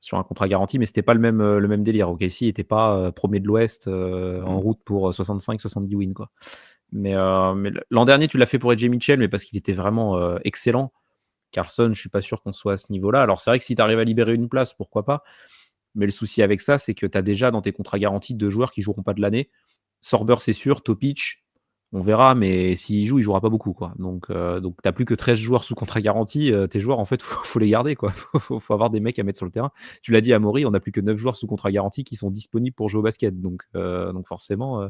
sur un contrat garanti, mais c'était pas le même délire. OKC était pas premier de l'Ouest en Mmh. route pour 65-70 wins, quoi. Mais l'an dernier, tu l'as fait pour AJ Mitchell, mais parce qu'il était vraiment excellent. Carlson, je suis pas sûr qu'on soit à ce niveau-là. Alors c'est vrai que si tu arrives à libérer une place, pourquoi pas. Mais le souci avec ça, c'est que tu as déjà dans tes contrats garantis 2 joueurs qui joueront pas de l'année. Sorber, c'est sûr. Topic, on verra, mais s'il joue, il jouera pas beaucoup, quoi. Donc tu plus que 13 joueurs sous contrat garanti. Tes joueurs, en fait, faut les garder, quoi. Faut avoir des mecs à mettre sur le terrain. Tu l'as dit à Maury, on a plus que 9 joueurs sous contrat garanti qui sont disponibles pour jouer au basket. Donc forcément,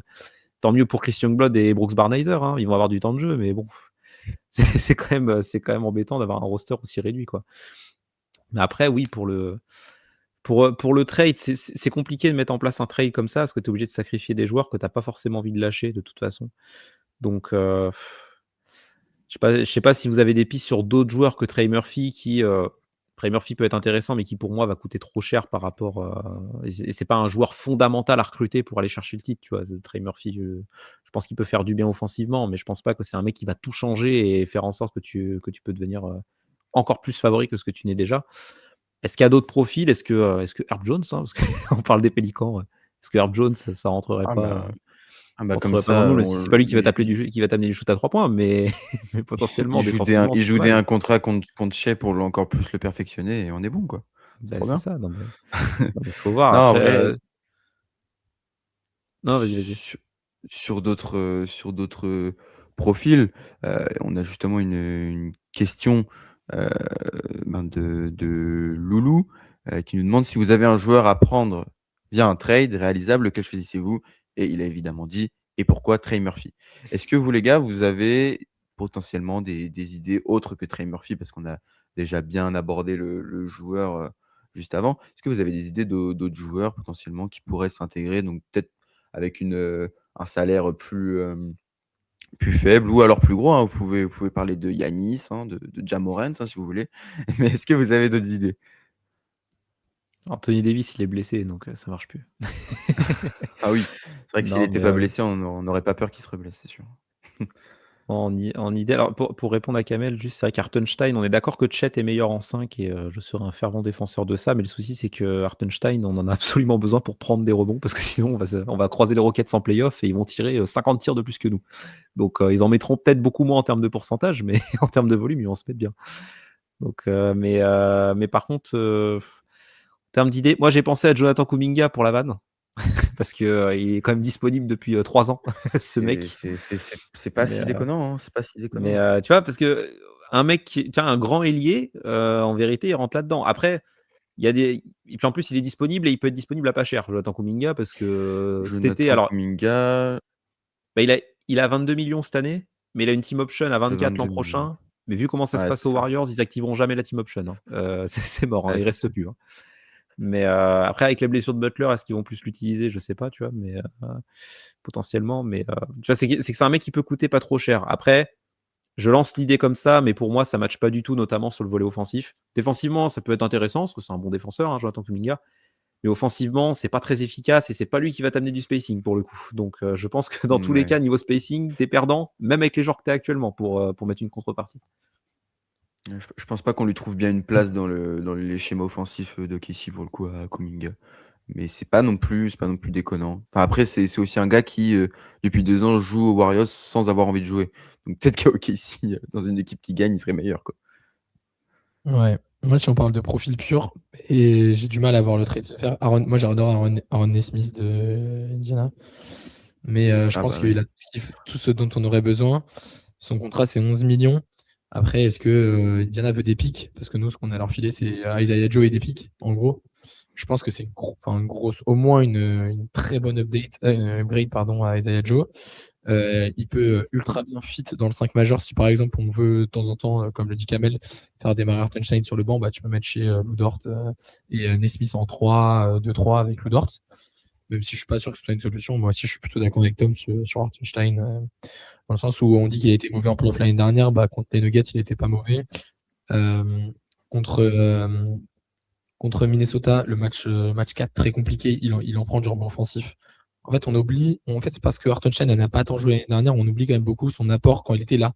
tant mieux pour Christian Blood et Brooks Barnhizer, hein. Ils vont avoir du temps de jeu, mais bon, c'est quand même embêtant d'avoir un roster aussi réduit, quoi. Mais après, oui, pour le trade, c'est compliqué de mettre en place un trade comme ça, parce que tu es obligé de sacrifier des joueurs que tu pas forcément envie de lâcher de toute façon. Donc, je sais pas si vous avez des pistes sur d'autres joueurs que Trey Murphy Trey Murphy peut être intéressant, mais qui pour moi va coûter trop cher par rapport, et c'est pas un joueur fondamental à recruter pour aller chercher le titre, tu vois? Trey Murphy, je pense qu'il peut faire du bien offensivement, mais je pense pas que c'est un mec qui va tout changer et faire en sorte que tu peux devenir, encore plus favori que ce que tu n'es déjà. Est-ce qu'il y a d'autres profils? Est-ce que Herb Jones, hein, parce qu'on parle des Pélicans, est-ce que Herb Jones, ça Ah bah comme rentrerait pas dans le ça, moule? Même si c'est pas lui qui va t'amener du shoot à 3 points, mais mais potentiellement défensivement, il c'est joue pas mal. un contrat contre Shai pour encore plus le perfectionner et on est bon, quoi. C'est Bah, trop c'est bien. ça, non mais faut voir Non, en après, vrai, non, vas-y, vas-y. sur d'autres, profils, on a justement une question, heu, de Loulou, qui nous demande: «Si vous avez un joueur à prendre via un trade réalisable, lequel choisissez-vous?» Et il a évidemment dit: «Et pourquoi Trey Murphy?» Est-ce que vous, les gars, vous avez potentiellement des idées autres que Trey Murphy? Parce qu'on a déjà bien abordé le joueur, juste avant. Est-ce que vous avez des idées d'autres joueurs potentiellement qui pourraient s'intégrer? Donc peut-être avec un salaire plus faible ou alors plus gros, hein. Vous pouvez parler de Yanis, hein, de Ja Morant, hein, si vous voulez. Mais est-ce que vous avez d'autres idées? Anthony Davis, il est blessé, donc ça marche plus. Ah oui, c'est vrai que s'il Non, était mais pas blessé, on n'aurait pas peur qu'il se reblesse, c'est sûr. en idée, alors pour répondre à Kamel, juste c'est vrai qu'Hartenstein, on est d'accord que Chet est meilleur en 5 et je serai un fervent défenseur de ça, mais le souci c'est que Hartenstein, on en a absolument besoin pour prendre des rebonds parce que sinon on va croiser les Rockets en playoff et ils vont tirer 50 tirs de plus que nous. Donc ils en mettront peut-être beaucoup moins en termes de pourcentage, mais en termes de volume, ils vont se mettre bien. Mais par contre, en termes d'idées, moi j'ai pensé à Jonathan Kuminga pour la vanne. parce qu'il est quand même disponible depuis 3 ans, ce mec. C'est pas Mais, si déconnant, hein, c'est pas si mais déconnant. tu vois, parce que un mec tiens, un grand ailier, en vérité, il rentre là-dedans. Après, il y a des. Et puis en plus, il est disponible et il peut être disponible à pas cher, Jonathan Kuminga, parce que cet été, Jonathan alors, Kuminga, bah, il a 22 millions cette année, mais il a une team option à c'est 24 l'an 22 millions. prochain. Mais vu comment ça se Ouais, passe c'est aux ça. Warriors, ils activeront jamais la team option, hein. C'est mort, hein, Ouais, il c'est ça. reste plus, hein. Mais après, avec la blessure de Butler, est-ce qu'ils vont plus l'utiliser? Je sais pas, tu vois, mais potentiellement. Mais tu vois, c'est que c'est un mec qui peut coûter pas trop cher. Après, je lance l'idée comme ça, mais pour moi, ça matche pas du tout, notamment sur le volet offensif. Défensivement, ça peut être intéressant, parce que c'est un bon défenseur, hein, Jonathan Kuminga. Mais offensivement, c'est pas très efficace et c'est pas lui qui va t'amener du spacing pour le coup. Donc je pense que dans tous les Ouais. cas, niveau spacing, t'es perdant, même avec les joueurs que t'as actuellement pour mettre une contrepartie. Je pense pas qu'on lui trouve bien une place dans les schémas offensifs d'OKC pour le coup à Kuminga. Mais c'est pas non plus déconnant. Enfin, après, c'est aussi un gars qui, depuis 2 ans, joue aux Warriors sans avoir envie de jouer. Donc peut-être qu'à OKC, dans une équipe qui gagne, il serait meilleur, quoi. Ouais. Moi, si on parle de profil pur, et j'ai du mal à voir le trade se faire. Moi, j'adore Aaron Nesmith de Indiana. Mais je Ah pense bah oui. qu'il a tout ce dont on aurait besoin. Son contrat, c'est 11 millions. Après, est-ce que Indiana veut des pics? Parce que nous, ce qu'on a leur filé, c'est Isaiah Joe et des pics, en gros. Je pense que c'est au moins une très bonne upgrade pardon, à Isaiah Joe. Il peut ultra bien fit dans le 5 majeur. Si par exemple on veut de temps en temps, comme le dit Kamel, faire démarrer Hartenstein sur le banc, bah, tu peux mettre chez Lou Dort et Nesmith en 3, 2-3 avec Lou Dort. Même si je suis pas sûr que ce soit une solution, moi aussi je suis plutôt d'accord avec Tom sur Hartenstein, dans le sens où on dit qu'il a été mauvais en playoff l'année dernière, bah, contre les Nuggets il n'était pas mauvais. Euh, contre, euh, contre Minnesota, le match 4 très compliqué, il en prend du rebond offensif. En fait, c'est parce que Hartenstein n'a pas tant joué l'année dernière, on oublie quand même beaucoup son apport quand il était là.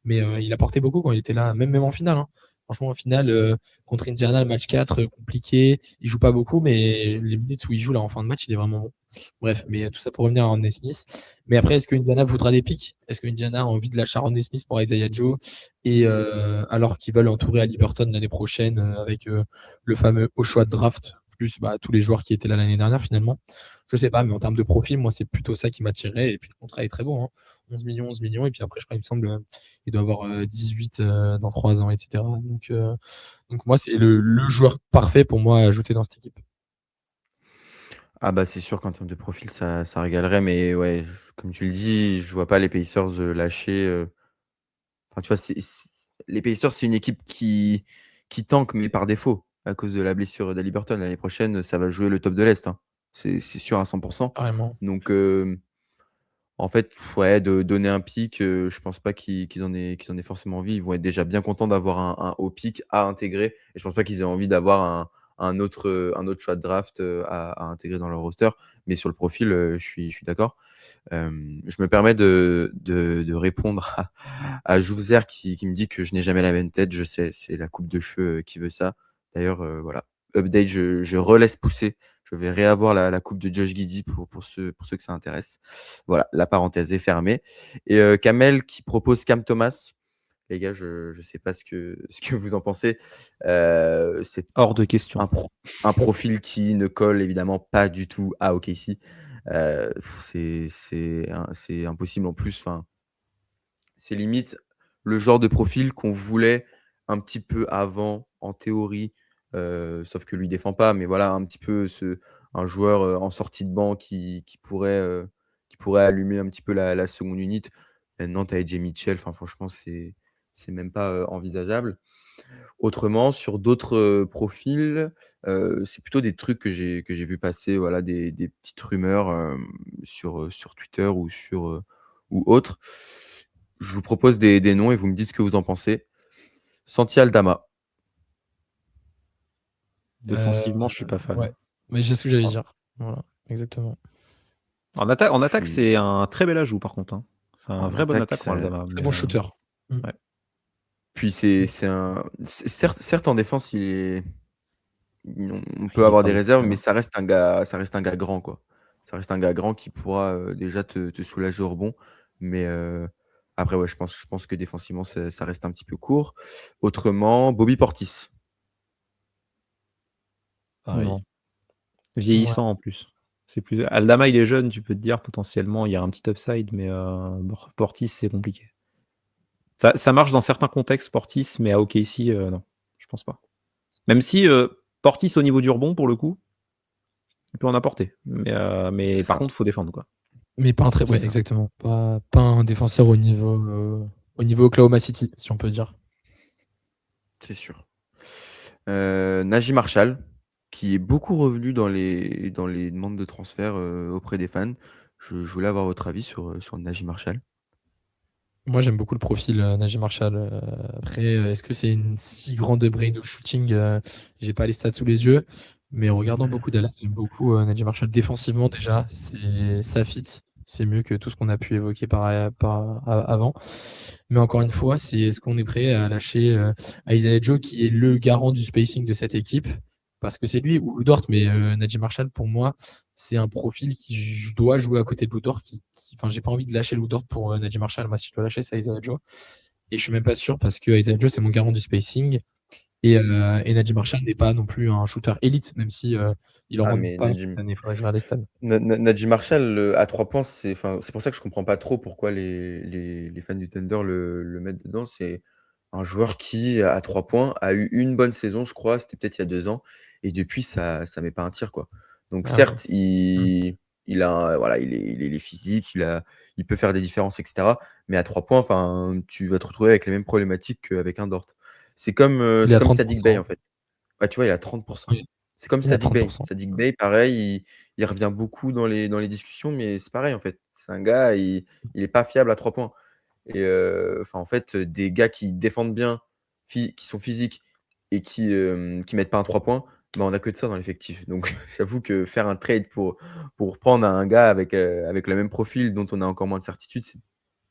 Mais il apportait beaucoup quand il était là, même en finale, hein. Franchement, en finale, contre Indiana, le match 4, compliqué. Il joue pas beaucoup, mais les minutes où il joue là en fin de match, il est vraiment bon. Bref, mais tout ça pour revenir à Aaron Smith. Mais après, est-ce que Indiana voudra des pics? Est-ce que Indiana a envie de lâcher Aaron Smith pour Isaiah Joe? Et alors qu'ils veulent entourer Haliburton l'année prochaine avec le fameux haut choix de draft, plus bah, tous les joueurs qui étaient là l'année dernière finalement. Je sais pas, mais en termes de profil, moi, c'est plutôt ça qui m'attirait. Et puis le contrat est très bon, hein. 11 millions, 11 millions. Et puis après, je crois, il me semble, il doit avoir 18 dans 3 ans, etc. Donc moi, c'est le joueur parfait pour moi à ajouter dans cette équipe. Ah bah, c'est sûr qu'en termes de profil, ça régalerait, mais ouais, comme tu le dis, je vois pas les Pacers, lâcher, enfin, tu vois, les Pacers, c'est une équipe qui tank, mais par défaut, à cause de la blessure d'Haliburton. L'année prochaine, ça va jouer le top de l'Est, hein. C'est sûr à 100. Carrément. Donc en fait, ouais, de donner un pic, je pense pas qu'ils en aient forcément envie. Ils vont être déjà bien contents d'avoir un haut pic à intégrer et je pense pas qu'ils aient envie d'avoir un autre choix de draft, à intégrer dans leur roster. Mais sur le profil, je suis d'accord. Je me permets de répondre à Jouzer qui me dit que je n'ai jamais la même tête. Je sais, c'est la coupe de cheveux, qui veut ça. D'ailleurs, voilà, update, je relaisse pousser. Je vais réavoir la coupe de Josh Giddey pour ceux que ça intéresse. Voilà, la parenthèse est fermée et Kamel qui propose Cam Thomas. Les gars, je sais pas ce que vous en pensez. C'est Hors de question. un profil qui ne colle évidemment pas du tout à OKC. C'est impossible en plus, enfin, c'est limite le genre de profil qu'on voulait un petit peu avant en théorie, sauf que lui défend pas, mais voilà un petit peu un joueur, en sortie de banc qui pourrait allumer un petit peu la seconde unité. Maintenant tu as AJ Mitchell, enfin franchement c'est même pas, envisageable. Autrement, sur d'autres, profils, c'est plutôt des trucs que j'ai vu passer, voilà, des petites rumeurs, sur Twitter ou autre. Je vous propose des noms et vous me dites ce que vous en pensez. Santi Aldama. Défensivement, je suis pas fan. Ouais, mais j'ai ce que j'allais En, dire. Voilà, exactement. en Je attaque, suis c'est un très bel ajout par contre, hein. C'est un en vrai bon attaque, attaquant, ça Aldama. Très Mais bon shooter. Mm. ouais. puis certes en défense, on peut Il est avoir pas des non réserves, plus, mais hein. ça reste un gars grand, quoi. Ça reste un gars grand qui pourra, déjà te soulager au rebond, mais après ouais, je pense que défensivement, ça reste un petit peu court. Autrement, Bobby Portis. Pareil. Non. Ouais. Vieillissant en plus. C'est plus Aldama, il est jeune, tu peux te dire potentiellement il y a un petit upside, mais Portis, c'est compliqué. Ça marche dans certains contextes, Portis, mais à OKC, non, je pense pas. Même si Portis au niveau du rebond, pour le coup, il peut en apporter. Mais par contre, il faut défendre, quoi. Mais pas un très. Ouais, Ça. exactement. Pas un défenseur au niveau Oklahoma City, si on peut dire. C'est sûr. Najee Marshall, qui est beaucoup revenu dans les demandes de transfert auprès des fans. Je voulais avoir votre avis sur Najee Marshall. Moi, j'aime beaucoup le profil Najee Marshall. Après, est-ce que c'est une si grande brain of shooting? J'ai pas les stats sous les yeux, mais en regardant beaucoup Dallas, j'aime beaucoup Najee Marshall défensivement déjà. Ça fit, c'est mieux que tout ce qu'on a pu évoquer avant. Mais encore une fois, est-ce qu'on est prêt à lâcher Isaiah Joe, qui est le garant du spacing de cette équipe? Parce que c'est lui ou Lou Dort, mais Najee Marshall, pour moi, c'est un profil qui doit jouer à côté de Lou Dort. Enfin, j'ai pas envie de lâcher Lou Dort pour Najee Marshall. Moi, si je dois lâcher, c'est Isaiah Joe. Et je suis même pas sûr parce que Isaiah Joe, c'est mon garant du spacing. Et Najee Marshall n'est pas non plus un shooter élite, même si il en Ah, rentre mais pas mal cette année. Il faudrait que je regarde les stats. Najee Marshall à 3 points, c'est pour ça que je comprends pas trop pourquoi les fans du Thunder le mettent dedans. C'est un joueur qui, à 3 points, a eu une bonne saison, je crois, c'était peut-être il y a 2 ans, et depuis, ça met pas un tir, quoi. Donc Ah, certes, hmm. voilà, il est physique, il peut faire des différences, etc. Mais à 3 points, tu vas te retrouver avec les mêmes problématiques qu'avec un Dort. C'est comme, Il est c'est à comme Saddiq Bey, 30%. en fait. Ouais, tu vois, il est à 30%. Oui, C'est comme il est à Saddiq Bey. 30%. Saddiq Bey, pareil, il revient beaucoup dans les discussions, mais c'est pareil, en fait. C'est un gars, il est pas fiable à 3 points. Et en fait, des gars qui défendent bien, qui sont physiques et qui mettent pas un 3 points, bah, on a que de ça dans l'effectif. Donc j'avoue que faire un trade pour prendre un gars avec le même profil dont on a encore moins de certitude, c'est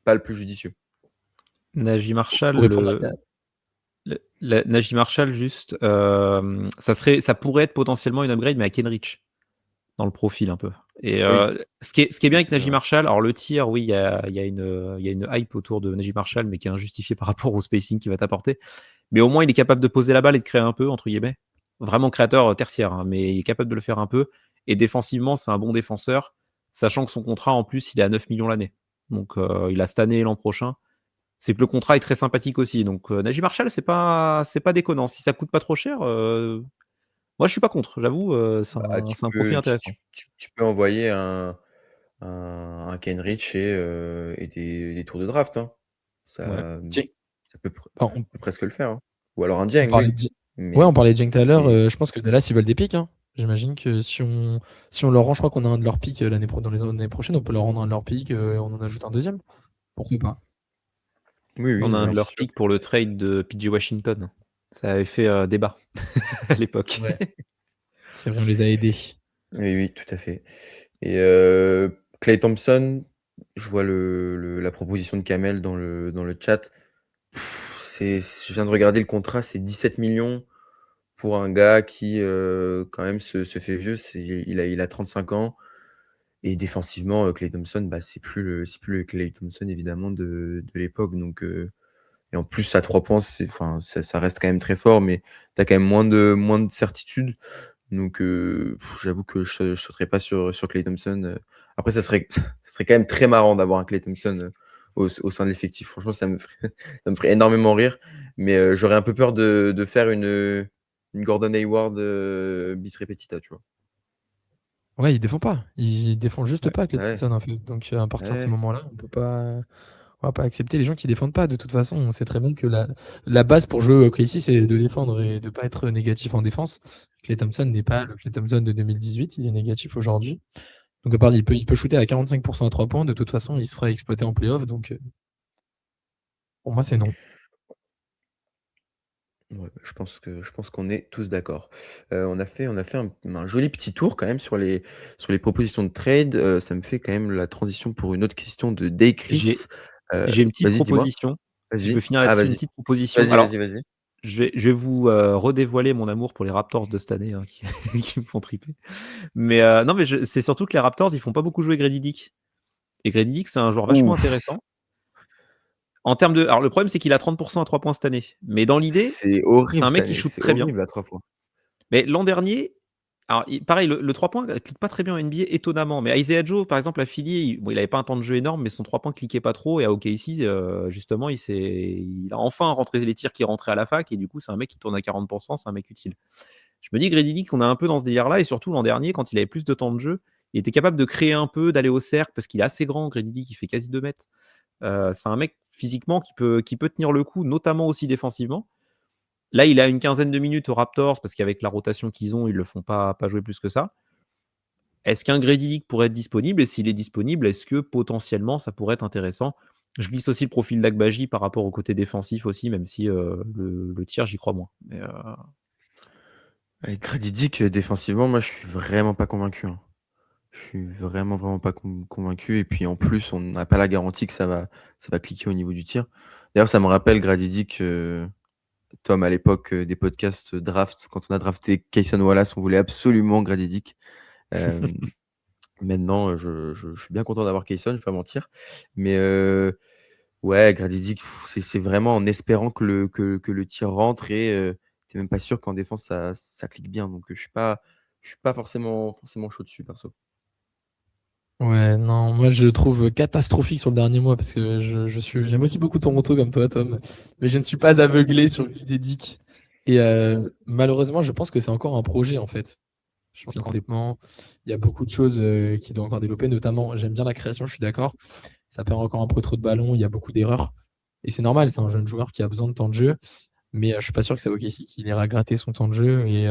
pas le plus judicieux. Najee Marshall, Pour répondre à Najee Marshall, juste, ça pourrait être potentiellement une upgrade, mais à Kenrich, dans le profil un peu. Et Oui, ce qui est bien avec aussi, c'est Najee vrai. Marshall, alors le tir, oui, il y a une hype autour de Najee Marshall, mais qui est injustifiée par rapport au spacing qu'il va t'apporter. Mais au moins, il est capable de poser la balle et de créer un peu, entre guillemets. Vraiment créateur tertiaire, hein, mais il est capable de le faire un peu. Et défensivement, c'est un bon défenseur, sachant que son contrat, en plus, il est à 9 millions l'année. Donc, il a cette année et l'an prochain. C'est que le contrat est très sympathique aussi. Donc, Najee Marshall, c'est pas déconnant. Si ça coûte pas trop cher, moi, je suis pas contre. J'avoue, Bah, c'est un profil intéressant. tu peux envoyer un Kenrich et des tours de draft, hein. Ouais. Ça, Jake. ça peut, Enfin, on, presque le faire, hein. Ou alors un on Dieng, parlait oui. de, ouais, Mais, on parlait de Jake tout à l'heure. mais Je pense que Dallas, ils veulent des pics, hein. J'imagine que si on leur rend, je crois qu'on a un de leurs pics dans les années prochaines, on peut leur rendre un de leurs pics et on en ajoute un deuxième. Pourquoi pas? oui, oui, On a un non, de c'est leurs sûr. pics pour le trade de PJ Washington. Ça avait fait débat à l'époque. Ouais. C'est vrai, on les a aidés. Oui, oui, tout à fait. Et Klay Thompson, je vois la proposition de Kamel dans le chat. Je viens de regarder le contrat, c'est 17 millions pour un gars qui, quand même, se fait vieux. Il a 35 ans. Et défensivement, Klay Thompson, bah, c'est plus le Klay Thompson, évidemment, de l'époque. Donc, et en plus, à 3 points, ça reste quand même très fort, mais tu as quand même moins de certitude. Donc, j'avoue que je sauterais pas sur Klay Thompson. Après, ça serait quand même très marrant d'avoir un Klay Thompson au sein de l'effectif. Franchement, ça me ferait énormément rire. Mais j'aurais un peu peur de faire une Gordon Hayward bis repetita, tu vois. Ouais, il défend pas. Il défend juste Ouais. pas, Klay Ouais, Thompson, en fait. Donc, à partir de ce ouais. moment-là, on va pas accepter les gens qui défendent pas. De toute façon, on sait très bien que la base pour jouer au OKC, c'est de défendre et de pas être négatif en défense. Klay Thompson n'est pas le Klay Thompson de 2018, il est négatif aujourd'hui. Donc, à part, il peut shooter à 45% à 3 points. De toute façon, il se fera exploiter en playoff. Donc, pour moi, c'est non. Ouais, je pense qu'on est tous d'accord. On a fait un joli petit tour quand même sur les propositions de trade. Ça me fait quand même la transition pour une autre question de Day J'ai Chris. j'ai une petite Vas-y, dis-moi. proposition. Si je peux Vas-y. finir Ah, là-dessus, une vas-y. petite proposition. Vas-y, Alors, vas-y, vas-y. je vais vous redévoiler mon amour pour les Raptors de cette année, hein, qui, qui me font triper. Mais non, mais c'est surtout que les Raptors, ils font pas beaucoup jouer Grady Dick. Et Grady Dick, c'est un joueur vachement Ouh, intéressant. En termes de, alors le problème, c'est qu'il a 30% à 3 points cette année. Mais dans l'idée, c'est c'est horrible un cette mec qui année. shoot C'est très bien. horrible à 3 points. Mais l'an dernier, Alors, pareil, le 3 points ne clique pas très bien en NBA, étonnamment. Mais Isaiah Joe, par exemple, à Philly, il n'avait pas un temps de jeu énorme, mais son 3 points cliquait pas trop. Et à OKC, justement, il a enfin rentré les tirs qui rentraient à la fac. Et du coup, c'est un mec qui tourne à 40%, c'est un mec utile. Je me dis, Grady Dick, on a un peu dans ce délire-là. Et surtout, l'an dernier, quand il avait plus de temps de jeu, il était capable de créer un peu, d'aller au cercle, parce qu'il est assez grand. Grady Dick, il fait quasi 2 mètres. C'est un mec physiquement qui peut tenir le coup, notamment aussi défensivement. Là, il a une quinzaine de minutes aux Raptors, parce qu'avec la rotation qu'ils ont, ils ne le font pas jouer plus que ça. Est-ce qu'un Grady Dick pourrait être disponible? Et s'il est disponible, est-ce que potentiellement ça pourrait être intéressant? Je glisse aussi le profil d'Agbaji par rapport au côté défensif aussi, même si le tir, j'y crois moins. Mais, Avec Grady Dick, défensivement, moi, je suis vraiment pas convaincu. Hein. Je suis vraiment pas convaincu. Et puis en plus, on n'a pas la garantie que ça va cliquer au niveau du tir. D'ailleurs, ça me rappelle Grady Dick, Tom, à l'époque des podcasts draft, quand on a drafté Kayson Wallace, on voulait absolument Grady Dick. Maintenant, je suis bien content d'avoir Kayson, je ne vais pas mentir. Mais ouais, Grady Dick, c'est vraiment en espérant que le tir rentre et tu n'es même pas sûr qu'en défense, ça clique bien. Donc, je ne suis pas forcément chaud dessus, perso. Ouais, non, moi je le trouve catastrophique sur le dernier mois parce que j'aime aussi beaucoup Toronto comme toi, Tom, mais je ne suis pas aveuglé sur l'idée Dick. Et malheureusement, je pense que c'est encore un projet en fait. Je pense qu'il y a encore il y a beaucoup de choses qui doivent encore développer, notamment, j'aime bien la création, je suis d'accord. Ça perd encore un peu trop de ballons, il y a beaucoup d'erreurs. Et c'est normal, c'est un jeune joueur qui a besoin de temps de jeu. Mais je suis pas sûr que c'est OKC qui ira gratter son temps de jeu. Et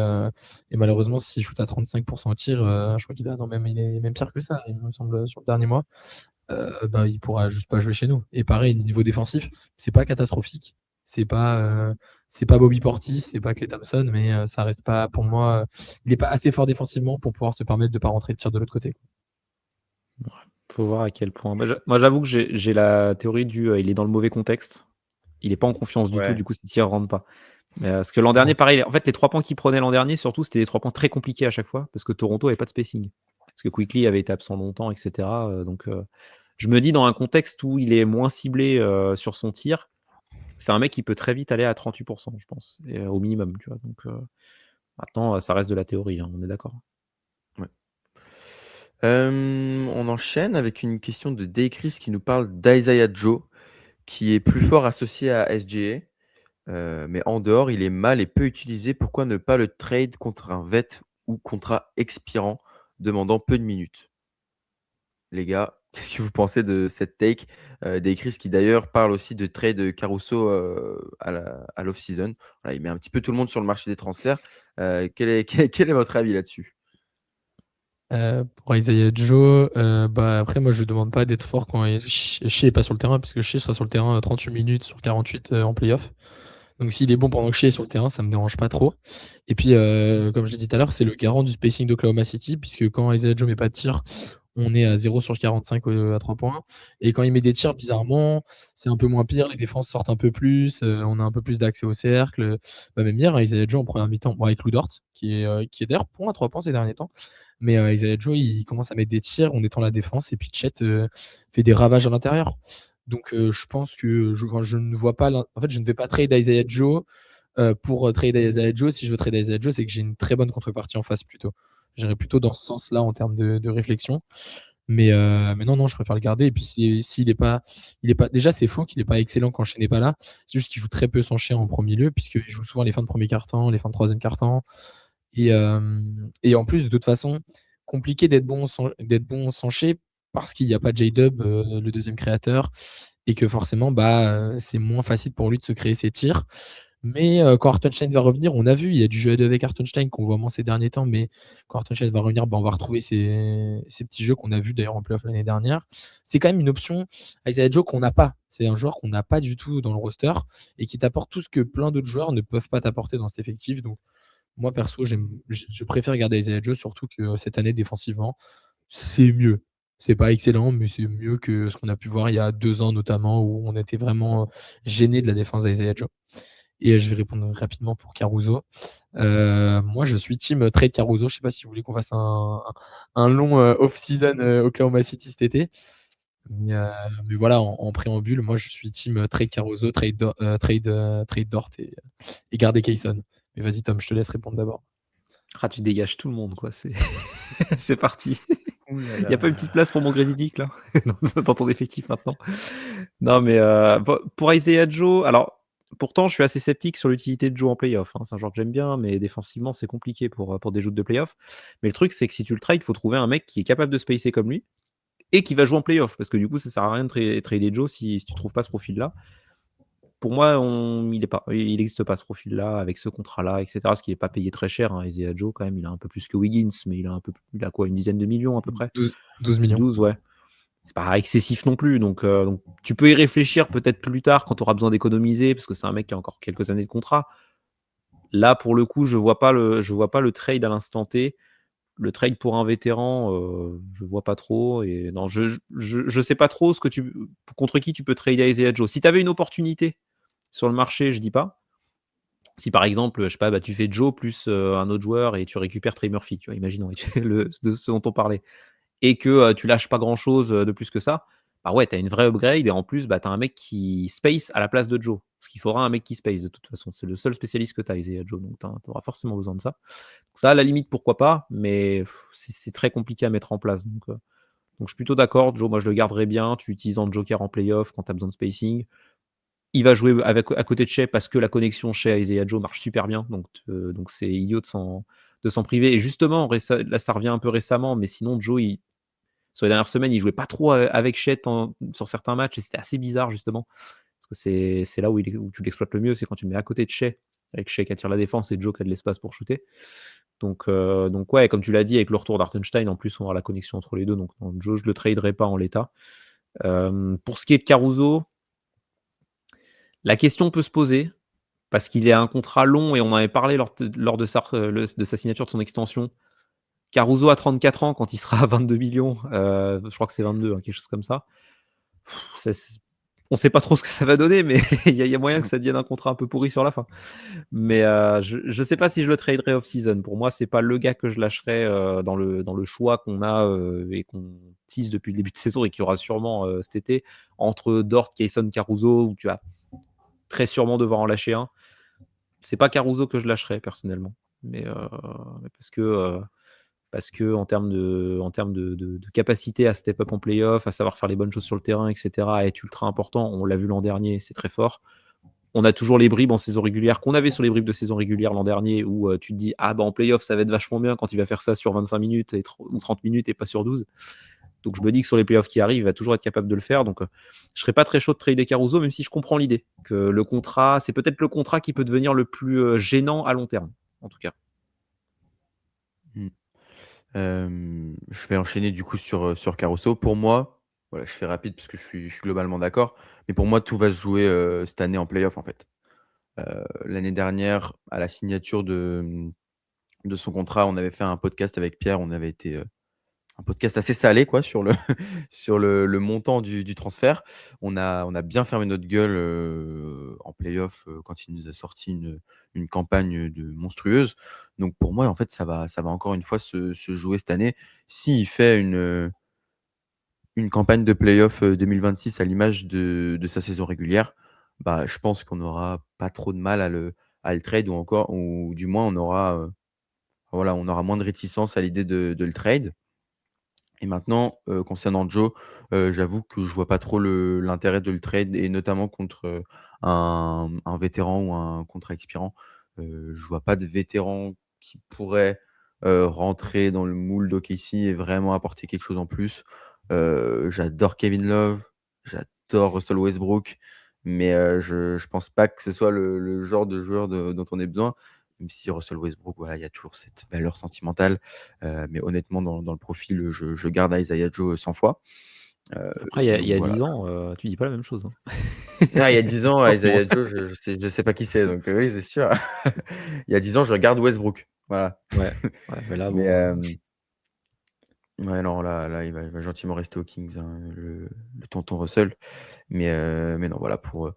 malheureusement, s'il shoot à 35% au tir, je crois qu'il a, non, même, il est même pire que ça, il me semble, sur le dernier mois. Bah, il pourra juste pas jouer chez nous. Et pareil, niveau défensif, c'est pas catastrophique. C'est pas Bobby Portis, c'est pas Klay Thompson, mais ça reste pas, pour moi, il est pas assez fort défensivement pour pouvoir se permettre de pas rentrer de tir de l'autre côté. faut voir à quel point. Moi, j'avoue que j'ai la théorie il est dans le mauvais contexte. Il n'est pas en confiance du tout, Ouais. du coup, ses tirs ne rentrent pas. Parce que l'an dernier, pareil, en fait, les 3 points qu'il prenait l'an dernier, surtout, c'était des 3 points très compliqués à chaque fois, parce que Toronto n'avait pas de spacing. Parce que Quickly avait été absent longtemps, etc. Donc, je me dis, dans un contexte où il est moins ciblé sur son tir, c'est un mec qui peut très vite aller à 38%, je pense, au minimum. Tu vois. Donc, maintenant, ça reste de la théorie, hein, on est d'accord. Ouais. On enchaîne avec une question de Daychris qui nous parle d'Isaiah Joe, qui est plus fort associé à SGA. Mais en dehors, il est mal et peu utilisé. Pourquoi ne pas le trade contre un vet ou contrat expirant, demandant peu de minutes? Les gars, qu'est-ce que vous pensez de cette take d'Echris qui d'ailleurs parle aussi de trade Caruso à l'off-season? Voilà, il met un petit peu tout le monde sur le marché des transferts. Quel est votre avis là-dessus? Pour Isaiah Joe, bah après moi je ne demande pas d'être fort quand Shea n'est pas sur le terrain, parce que Shea sera sur le terrain 38 minutes sur 48 en playoff. Donc s'il est bon pendant que Shea est sur le terrain, ça me dérange pas trop. Et puis comme je l'ai dit tout à l'heure, c'est le garant du spacing d'Oklahoma City, puisque quand Isaiah Joe met pas de tir, on est à 0 sur 45 à 3 points. Et quand il met des tirs, bizarrement, c'est un peu moins pire, les défenses sortent un peu plus, on a un peu plus d'accès au cercle. Bah, même hier, Isaiah Joe en première mi-temps, bon, avec Lou Dort, qui est d'ailleurs point à 3 points ces derniers temps. Mais Isaiah Joe, il commence à mettre des tirs, on étend la défense, et puis Chet fait des ravages à l'intérieur. Donc je pense que je ne vois pas. En fait, je ne vais pas trade Isaiah Joe pour trade Isaiah Joe. Si je veux trade Isaiah Joe, c'est que j'ai une très bonne contrepartie en face plutôt. J'irais plutôt dans ce sens-là en termes de réflexion. Mais non, je préfère le garder. Et puis s'il est pas, déjà c'est faux qu'il n'est pas excellent quand Shea n'est pas là. C'est juste qu'il joue très peu sans Shea en premier lieu, puisqu'il joue souvent les fins de premier quart-temps, les fins de troisième quart-temps. Et en plus, de toute façon, compliqué d'être bon sans Shea parce qu'il n'y a pas J-Dub, le deuxième créateur, et que forcément, bah, c'est moins facile pour lui de se créer ses tirs. Mais quand Hartenstein va revenir, on a vu, il y a du jeu à deux avec Hartenstein qu'on voit moins ces derniers temps, mais quand Hartenstein va revenir, bah, on va retrouver ces petits jeux qu'on a vus d'ailleurs en playoff l'année dernière. C'est quand même une option Isaiah Joe qu'on n'a pas. C'est un joueur qu'on n'a pas du tout dans le roster et qui t'apporte tout ce que plein d'autres joueurs ne peuvent pas t'apporter dans cet effectif. Donc moi perso, je préfère garder Isaiah Joe, surtout que cette année défensivement, c'est mieux. C'est pas excellent, mais c'est mieux que ce qu'on a pu voir il y a 2 ans notamment, où on était vraiment gêné de la défense d'Isaiah Joe. Et je vais répondre rapidement pour Caruso. Moi, je suis team trade Caruso. Je sais pas si vous voulez qu'on fasse un long off-season Oklahoma City cet été. Mais voilà, en préambule, moi, je suis team trade Caruso, trade Dort et garder Kayson. Mais vas-y, Tom, je te laisse répondre d'abord. Ah, tu dégages tout le monde, quoi. C'est c'est parti. Ouh là Il y a pas une petite là. place pour mon Grady Dick, là? Dans ton effectif maintenant? Non, mais pour Isaiah Joe, alors pourtant, je suis assez sceptique sur l'utilité de Joe en playoff, hein. C'est un joueur que j'aime bien, mais défensivement, c'est compliqué pour des joutes de playoff. Mais le truc, c'est que si tu le trades, il faut trouver un mec qui est capable de spacer comme lui et qui va jouer en playoff. Parce que du coup, ça sert à rien de trader Joe si tu trouves pas ce profil-là. Pour moi, il n'existe pas ce profil-là, avec ce contrat-là, etc. Parce qu'il n'est pas payé très cher, hein. Isaiah Joe, quand même, il a un peu plus que Wiggins, mais il a quoi, une dizaine de millions à peu près? 12 millions. 12, ouais. C'est pas excessif non plus. Donc, tu peux y réfléchir peut-être plus tard quand tu auras besoin d'économiser, parce que c'est un mec qui a encore quelques années de contrat. Là, pour le coup, je vois pas le trade à l'instant T. Le trade pour un vétéran, je vois pas trop. Et non, je sais pas trop contre qui tu peux trader Isaiah Joe. Si tu avais une opportunité sur le marché, je dis pas. Si par exemple, je sais pas, bah, tu fais Joe plus un autre joueur et tu récupères Trey Murphy, tu vois, imaginons, de ce dont on parlait, et que tu lâches pas grand chose de plus que ça, bah ouais, tu as une vraie upgrade et en plus, bah, tu as un mec qui space à la place de Joe. Parce qu'il faudra un mec qui space de toute façon. C'est le seul spécialiste que tu as, Isaiah Joe, donc tu auras forcément besoin de ça. Donc ça, à la limite, pourquoi pas, mais c'est très compliqué à mettre en place. Donc je suis plutôt d'accord, Joe, moi je le garderais bien. Tu utilises en joker en playoff quand tu as besoin de spacing. Il va jouer à côté de Shea parce que la connexion Shea Isaiah Joe marche super bien. Donc c'est idiot de s'en priver. Et justement, là ça revient un peu récemment, mais sinon Joe, sur les dernières semaines, il jouait pas trop avec Shea sur certains matchs et c'était assez bizarre justement. Parce que c'est là où tu l'exploites le mieux, c'est quand tu le mets à côté de Shea, avec Shea qui attire la défense et Joe qui a de l'espace pour shooter. Donc ouais, comme tu l'as dit, avec le retour d'Hartenstein, en plus on aura la connexion entre les deux. Donc non, Joe, je le traderai pas en l'état. Pour ce qui est de Caruso, la question peut se poser parce qu'il a un contrat long et on en avait parlé lors de sa signature de son extension. Caruso a 34 ans quand il sera à 22 millions. Je crois que c'est 22, hein, quelque chose comme ça. On ne sait pas trop ce que ça va donner, mais il y a moyen que ça devienne un contrat un peu pourri sur la fin. Mais je ne sais pas si je le traderai off-season. Pour moi, c'est pas le gars que je lâcherai dans le choix qu'on a et qu'on tease depuis le début de saison et qui aura sûrement cet été entre Dort, Kayson, Caruso, où tu vas très sûrement devoir en lâcher un. C'est pas Caruso que je lâcherais personnellement, mais parce que en termes de capacité à step up en playoff, à savoir faire les bonnes choses sur le terrain, etc., à être ultra important, on l'a vu l'an dernier, c'est très fort. On a toujours les bribes en saison régulière qu'on avait sur les bribes de saison régulière l'an dernier où tu te dis ah bah en playoff ça va être vachement bien quand il va faire ça sur 25 minutes ou 30 minutes et pas sur 12. Donc je me dis que sur les playoffs qui arrivent, il va toujours être capable de le faire. Donc je serais pas très chaud de trader Caruso, même si je comprends l'idée que le contrat, c'est peut-être le contrat qui peut devenir le plus gênant à long terme, en tout cas. Je vais enchaîner du coup sur Caruso. Pour moi, voilà, je fais rapide parce que je suis globalement d'accord, mais pour moi, tout va se jouer, cette année en playoff, en fait. L'année dernière, à la signature de son contrat, on avait fait un podcast avec Pierre, on avait été, un podcast assez salé quoi sur le sur le montant du transfert. On a bien fermé notre gueule, en play-off, quand il nous a sorti une campagne, de monstrueuse. Donc pour moi, en fait, ça va encore une fois se jouer cette année. S'il fait une campagne de play-off, 2026 à l'image de sa saison régulière, bah, je pense qu'on n'aura pas trop de mal à le trade ou du moins on aura, voilà, on aura moins de réticence à l'idée de le trade. Et maintenant, concernant Joe, j'avoue que je vois pas trop l'intérêt de le trade et notamment contre, un vétéran ou un contrat expirant. Je vois pas de vétéran qui pourrait, rentrer dans le moule d'OKC et vraiment apporter quelque chose en plus. J'adore Kevin Love, j'adore Russell Westbrook, mais je pense pas que ce soit le genre de joueur dont on ait besoin. Même si Russell Westbrook, voilà, il y a toujours cette valeur sentimentale. Mais honnêtement, dans le profil, je garde Isaiah Joe 100 fois. Après, il y Donc a voilà. 10 ans, tu dis pas la même chose, hein. Ah, il y a 10 ans, Franchement. Isaiah Joe, je sais pas qui c'est, donc oui, c'est sûr. Il y a 10 ans, je regarde Westbrook, voilà. Ouais, ouais, mais là, Mais bon. ouais, non, là, il va gentiment rester aux Kings, hein, le tonton Russell. Mais non, voilà, pour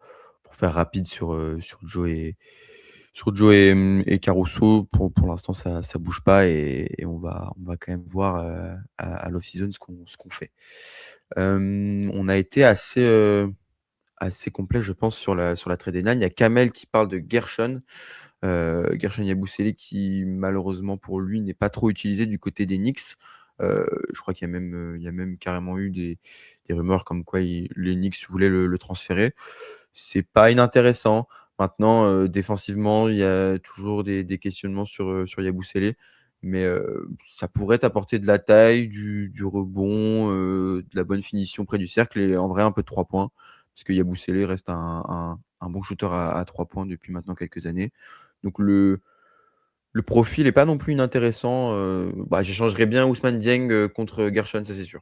faire rapide sur Joe et Caruso, pour l'instant, ça bouge pas et on va quand même voir, à l'off-season ce qu'on fait. On a été assez, assez complet, je pense, sur la trade deadline. Il y a Kamel qui parle de Gershon Yabusele qui, malheureusement pour lui, n'est pas trop utilisé du côté des Knicks. Je crois il y a même carrément eu des rumeurs comme quoi les Knicks voulaient le transférer. C'est pas inintéressant. Maintenant, défensivement, il y a toujours des questionnements sur Yabusele, mais ça pourrait t'apporter de la taille, du rebond, de la bonne finition près du cercle et en vrai un peu de 3 points. Parce que Yabusele reste un bon shooter à 3 points depuis maintenant quelques années. Donc le profil est pas non plus inintéressant. J'échangerais bien Ousmane Dieng contre Gershon, ça c'est sûr.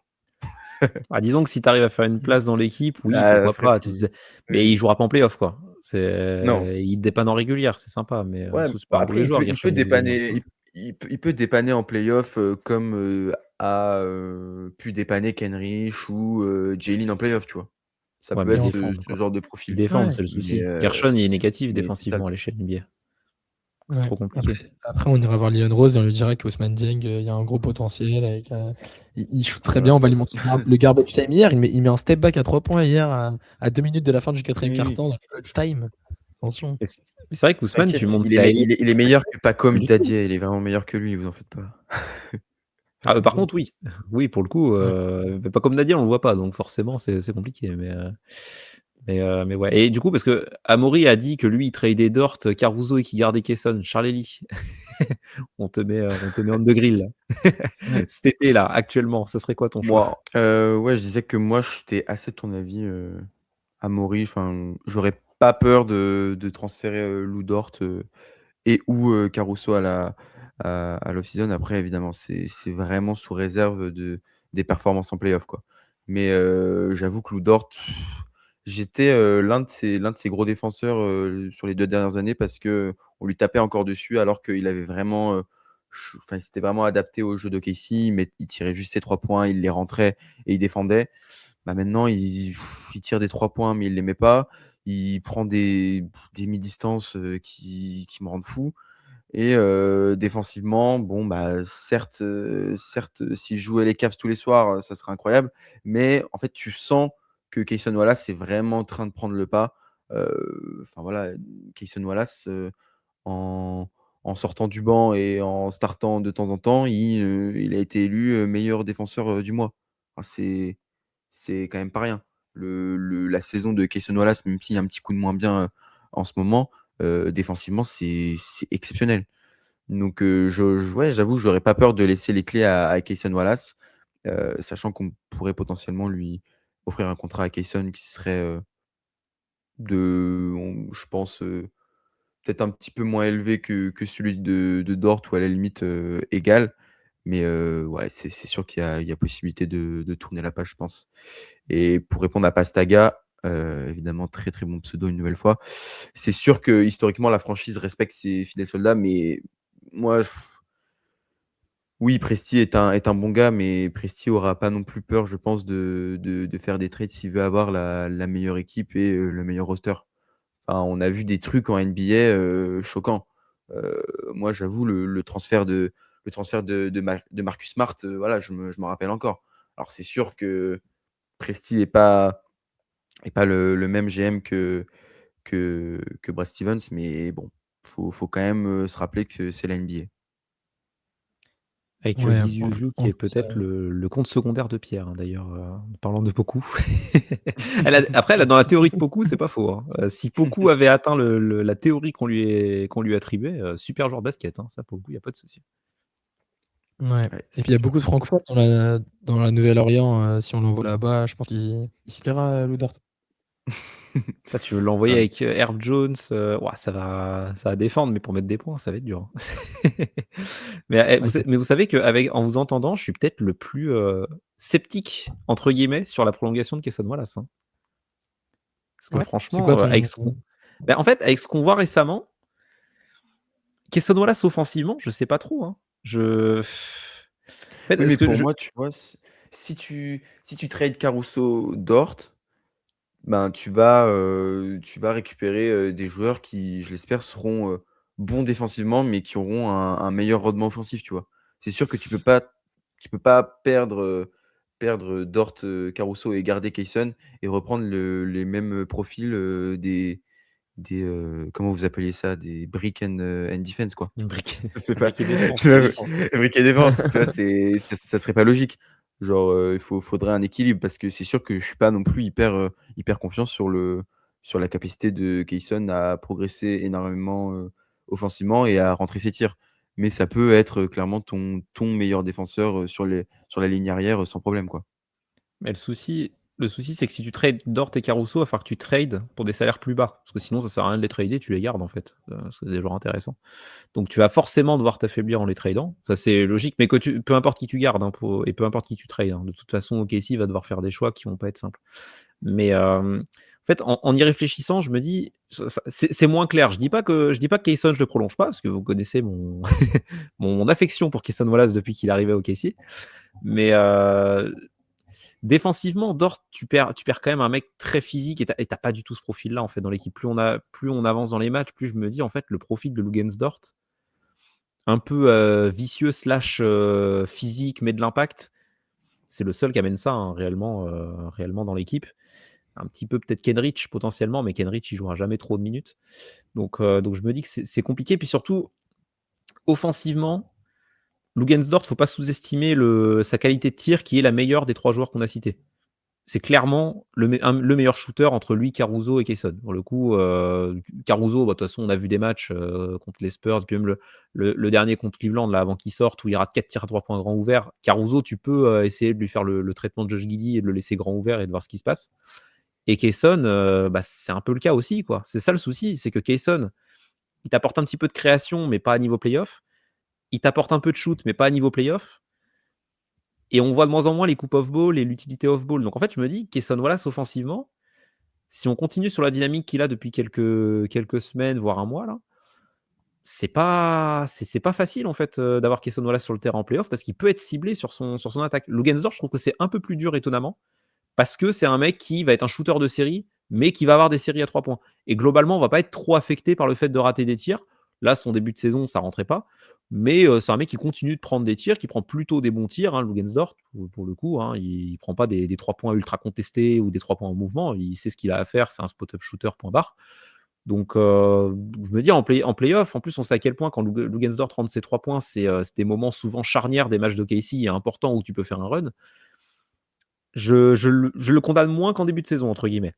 Ah, disons que si tu arrives à faire une place dans l'équipe, oui, Ah, ça pourquoi serait pas. fou. Mais il jouera pas en playoff, quoi. Non. Il dépanne en régulière, c'est sympa, mais Ouais, c'est pas un après mauvais joueur, Gershon peut Yabusele, hein. dépanner il peut dépanner en playoff, comme, a pu dépanner Kenrich ou, Jaylin en playoff, tu vois? Ça Ouais, peut mais ils être Non. ce défendent, ce quoi. genre de Ils profil. défendent, Ouais. c'est le Mais, souci. Gershon, il est négatif c'est ça le défensivement à truc. l'échelle NBA. C'est Ouais. trop compliqué. Après, on ira voir Leon Rose et on lui dira qu'Ousmane Dieng, il y a un gros potentiel avec, il shoot très bien. Voilà. On va lui montrer le garbage time hier. Il met un step back à 3 points hier à 2 minutes de la fin du 4e Oui, oui. quart-temps dans le clutch time. Attention. Mais c'est vrai qu'Ousmane, tu T'inquiète, montes ça à Elliott, il est meilleur que Pacom du tout. Dadier, il est vraiment meilleur que lui, vous en faites pas. Ah, par contre, oui. Oui, pour le coup, Ouais. mais pas comme Nadia, on le voit pas, donc forcément, c'est compliqué. Mais ouais. Et du coup, parce que Amaury a dit que lui, il tradait Dort, Caruso et qu'il gardait Kesson. Charles-Élie, on te met on the grill, là. Ouais. Cet été, là, actuellement, ce serait quoi ton choix? Moi, ouais, je disais que moi, j'étais assez de ton avis, Amaury. Enfin, j'aurais pas peur de transférer, Lou Dort, et ou Caruso à l'off-season. Après, évidemment, c'est vraiment sous réserve des performances en playoff, quoi. Mais j'avoue que Lou Dort, j'étais l'un de ses gros défenseurs sur les 2 dernières années parce qu'on lui tapait encore dessus alors qu'il avait vraiment. Enfin, il s'était vraiment adapté au jeu d'OKC, mais il tirait juste ses 3 points, il les rentrait et il défendait. Bah maintenant, il tire des 3 points, mais il les met pas. Il prend des mi-distances qui me rendent fou. Et défensivement, bon, bah, certes, s'il jouait les Cavs tous les soirs, ça serait incroyable. Mais en fait, tu sens que Cason Wallace est vraiment en train de prendre le pas. Enfin voilà, Cason Wallace, en sortant du banc et en startant de temps en temps, il a été élu, meilleur défenseur, du mois. Enfin, c'est quand même pas rien. La saison de Cason Wallace, même s'il y a un petit coup de moins bien, en ce moment, défensivement, c'est exceptionnel. Donc ouais, j'avoue, j'aurais pas peur de laisser les clés à Cason Wallace, sachant qu'on pourrait potentiellement lui offrir un contrat à Cason qui serait, je pense, peut-être un petit peu moins élevé que celui de Dort ou à la limite, égal. Mais ouais, c'est sûr qu'il y a possibilité de tourner la page, je pense. Et pour répondre à Pastaga, évidemment très, très bon pseudo une nouvelle fois. C'est sûr que historiquement la franchise respecte ses fidèles soldats, mais moi, oui, Presti est un bon gars, mais Presti aura pas non plus peur, je pense, de faire des trades s'il veut avoir la meilleure équipe et le meilleur roster. Enfin, on a vu des trucs en NBA, choquants. Moi, j'avoue, le transfert de Marcus Smart, voilà, je m'en rappelle encore. Alors c'est sûr que Presti est pas le même GM que Brad Stevens, mais bon, faut quand même, se rappeler que c'est la NBA. Avec Ouais, Guy Ziouziou, qui en est plus, peut-être le compte secondaire de Pierre, hein, d'ailleurs, en parlant de Poku. Après, elle a dans la théorie de Poku, c'est pas faux, hein. Si Poku avait atteint la théorie qu'on lui attribuait, super joueur de basket, hein, ça, pour le coup, il y a pas de souci. ouais. Ouais, Et c'est puis il y a clair. beaucoup de Francfort dans la Nouvelle-Orient. Si on l'envoie là-bas, je pense qu'il se plaira, Lou Dort. Ça, tu veux l'envoyer Ah, avec Herb Jones, ouah, ça va défendre, mais pour mettre des points, ça va être dur, hein. Mais, Ouais, vous savez qu'en vous entendant, je suis peut-être le plus «sceptique» entre guillemets sur la prolongation de Cason Wallace, hein. Parce que ouais, c'est quoi franchement, ton. en fait, avec ce qu'on voit récemment, Cason Wallace offensivement, je sais pas trop, hein. En fait, oui, ce mais que pour je moi, tu vois, si tu trades Caruso Dort, ben, tu vas récupérer, des joueurs qui, je l'espère, seront, bons défensivement, mais qui auront un meilleur rendement offensif, tu vois? C'est sûr que tu peux pas perdre, perdre Dort, Caruso et garder Kayson et reprendre les mêmes profils, comment vous appeliez ça? Des brick and defense quoi. Une brique, C'est pas brique et défense. tu vois? Défense. Brick et défense, tu vois? Ça serait pas logique. Genre, faudrait un équilibre parce que c'est sûr que je suis pas non plus hyper confiant sur la capacité de Kayson à progresser énormément, offensivement et à rentrer ses tirs. Mais ça peut être, clairement ton meilleur défenseur, sur la ligne arrière, sans problème, quoi. Mais le souci, c'est que si tu trades Dort et Caruso, il va falloir que tu trades pour des salaires plus bas. Parce que sinon, ça sert à rien de les trader, tu les gardes en fait. Parce que c'est des joueurs intéressants. Donc tu vas forcément devoir t'affaiblir en les tradant. Ça, c'est logique. Mais peu importe qui tu gardes et peu importe qui tu trades. De toute façon, OKC va devoir faire des choix qui vont pas être simples. Mais en fait, en y réfléchissant, je me dis, c'est moins clair. Je dis pas que Kayson, je le prolonge pas, parce que vous connaissez mon affection pour Kayson Wallace depuis qu'il est arrivé au OKC. Mais défensivement, Dort, tu perds quand même un mec très physique et t'as pas du tout ce profil-là en fait dans l'équipe. Plus on avance dans les matchs, plus je me dis en fait le profil de Luguentz-Dort, un peu vicieux slash physique mais de l'impact, c'est le seul qui amène ça réellement dans l'équipe. Un petit peu peut-être Kenrich potentiellement, mais Kenrich il jouera jamais trop de minutes. Donc je me dis que c'est compliqué. Puis surtout offensivement, Luguentz-Dort, faut pas sous-estimer sa qualité de tir qui est la meilleure des 3 joueurs qu'on a cités. C'est clairement le meilleur shooter entre lui, Caruso et Kayson. Pour le coup, Caruso, de toute façon, on a vu des matchs contre les Spurs, puis même le dernier contre Cleveland, là, avant qu'il sorte, où il rate 4 tirs à 3 points grand ouvert. Caruso, tu peux essayer de lui faire le traitement de Josh Giddey et de le laisser grand ouvert et de voir ce qui se passe. Et Kayson, c'est un peu le cas aussi, quoi. C'est ça le souci, c'est que Kayson, il t'apporte un petit peu de création, mais pas à niveau playoff. Il t'apporte un peu de shoot, mais pas à niveau playoff. Et on voit de moins en moins les coupes off-ball et l'utilité off-ball. Donc en fait, je me dis, Kayson Wallace offensivement, si on continue sur la dynamique qu'il a depuis quelques semaines, voire un mois, là, c'est pas facile en fait d'avoir Kayson Wallace sur le terrain en playoff parce qu'il peut être ciblé sur son attaque. Luguentz-Dort, je trouve que c'est un peu plus dur étonnamment parce que c'est un mec qui va être un shooter de série, mais qui va avoir des séries à 3 points. Et globalement, on va pas être trop affecté par le fait de rater des tirs. Là, son début de saison, ça rentrait pas. Mais c'est un mec qui continue de prendre des tirs, qui prend plutôt des bons tirs, Luguentz-Dort, pour le coup. Il prend pas des 3 points ultra contestés ou des 3 points en mouvement. Il sait ce qu'il a à faire, c'est un spot-up shooter, point barre. Donc, je me dis, en play-off, en plus, on sait à quel point, quand Luguentz-Dort rentre ses 3 points, c'est des moments souvent charnières des matchs de KC importants où tu peux faire un run. Je le condamne moins qu'en début de saison, entre guillemets.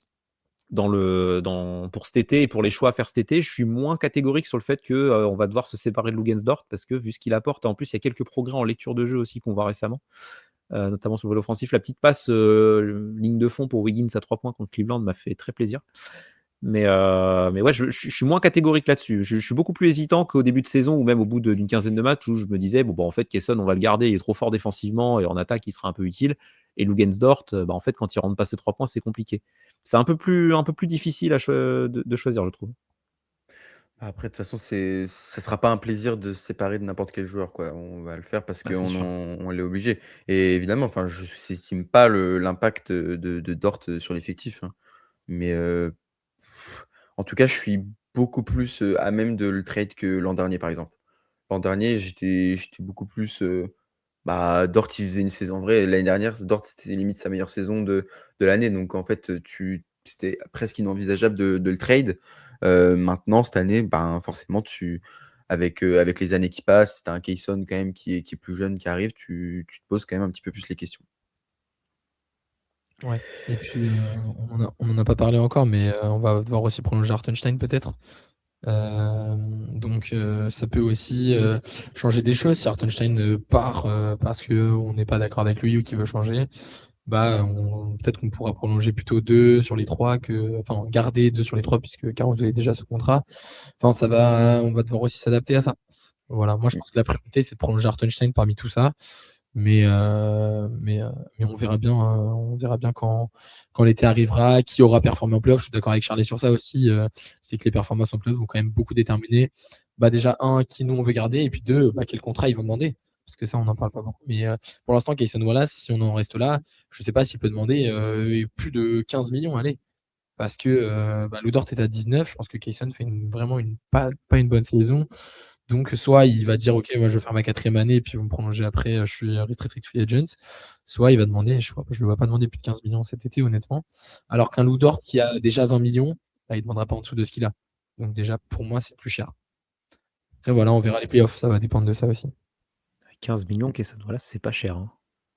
Pour cet été et pour les choix à faire cet été, je suis moins catégorique sur le fait qu'on va devoir se séparer de Luguentz-Dort parce que vu ce qu'il apporte, en plus il y a quelques progrès en lecture de jeu aussi qu'on voit récemment, notamment sur le volet offensif. La petite passe ligne de fond pour Wiggins à 3 points contre Cleveland m'a fait très plaisir. Mais ouais, je suis moins catégorique là-dessus. Je suis beaucoup plus hésitant qu'au début de saison ou même au bout d'une quinzaine de matchs où je me disais, en fait, Kayson, on va le garder, il est trop fort défensivement et en attaque, il sera un peu utile. Et Luguentz-Dort, en fait, quand il rentre pas ses 3 points, c'est compliqué. C'est un peu plus difficile de choisir, je trouve. Après, de toute façon, ça sera pas un plaisir de se séparer de n'importe quel joueur, quoi. On va le faire parce C'est sûr. on l'est obligé et évidemment, enfin, je sous-estime pas l'impact, de Dort, sur l'effectif, hein. Mais, en tout cas, je suis beaucoup plus, à même de le trade que l'an dernier, par exemple. L'an dernier, j'étais beaucoup plus, Dort, il faisait une saison en vrai, l'année dernière, Dort, c'était limite sa meilleure saison de l'année. Donc en fait, c'était presque inenvisageable de le trade. Maintenant, cette année, forcément, avec les années qui passent, tu as un Kayson quand même qui est plus jeune qui arrive, tu te poses quand même un petit peu plus les questions. Ouais. Et puis, on en a pas parlé encore, mais on va devoir aussi prolonger Hartenstein peut-être. Donc ça peut aussi changer des choses. Si Hartenstein part parce qu'on n'est pas d'accord avec lui ou qu'il veut changer, peut-être qu'on pourra prolonger plutôt 2 sur les 3 enfin garder 2 sur les 3 puisque Caruso est déjà sous contrat. Enfin, on va devoir aussi s'adapter à ça. Voilà, moi je Mmh. pense que la priorité c'est de prolonger Hartenstein parmi tout ça. Mais, on verra bien quand l'été arrivera, qui aura performé en playoff. Je suis d'accord avec Charlie sur ça aussi. C'est que les performances en playoff vont quand même beaucoup déterminer. Déjà, un, qui nous on veut garder, et puis deux, quel contrat ils vont demander. Parce que ça, on n'en parle pas beaucoup. Mais pour l'instant, Kayson Wallace, si on en reste là, je ne sais pas s'il peut demander plus de 15 millions. Allez. Parce que Lou Dort est à 19. Je pense que Kayson fait pas une bonne saison. Donc soit il va dire: «OK, moi je vais faire ma 4e année et puis ils vont me prolonger après, je suis restricted free agent». Soit il va demander, je le vois pas demander plus de 15 millions cet été honnêtement. Alors qu'un Lou Dort qui a déjà 20 millions, bah, il demandera pas en dessous de ce qu'il a. Donc déjà pour moi c'est plus cher. Après voilà, on verra les playoffs, ça va dépendre de ça aussi. 15 millions, Cason Wallace, c'est pas cher, hein.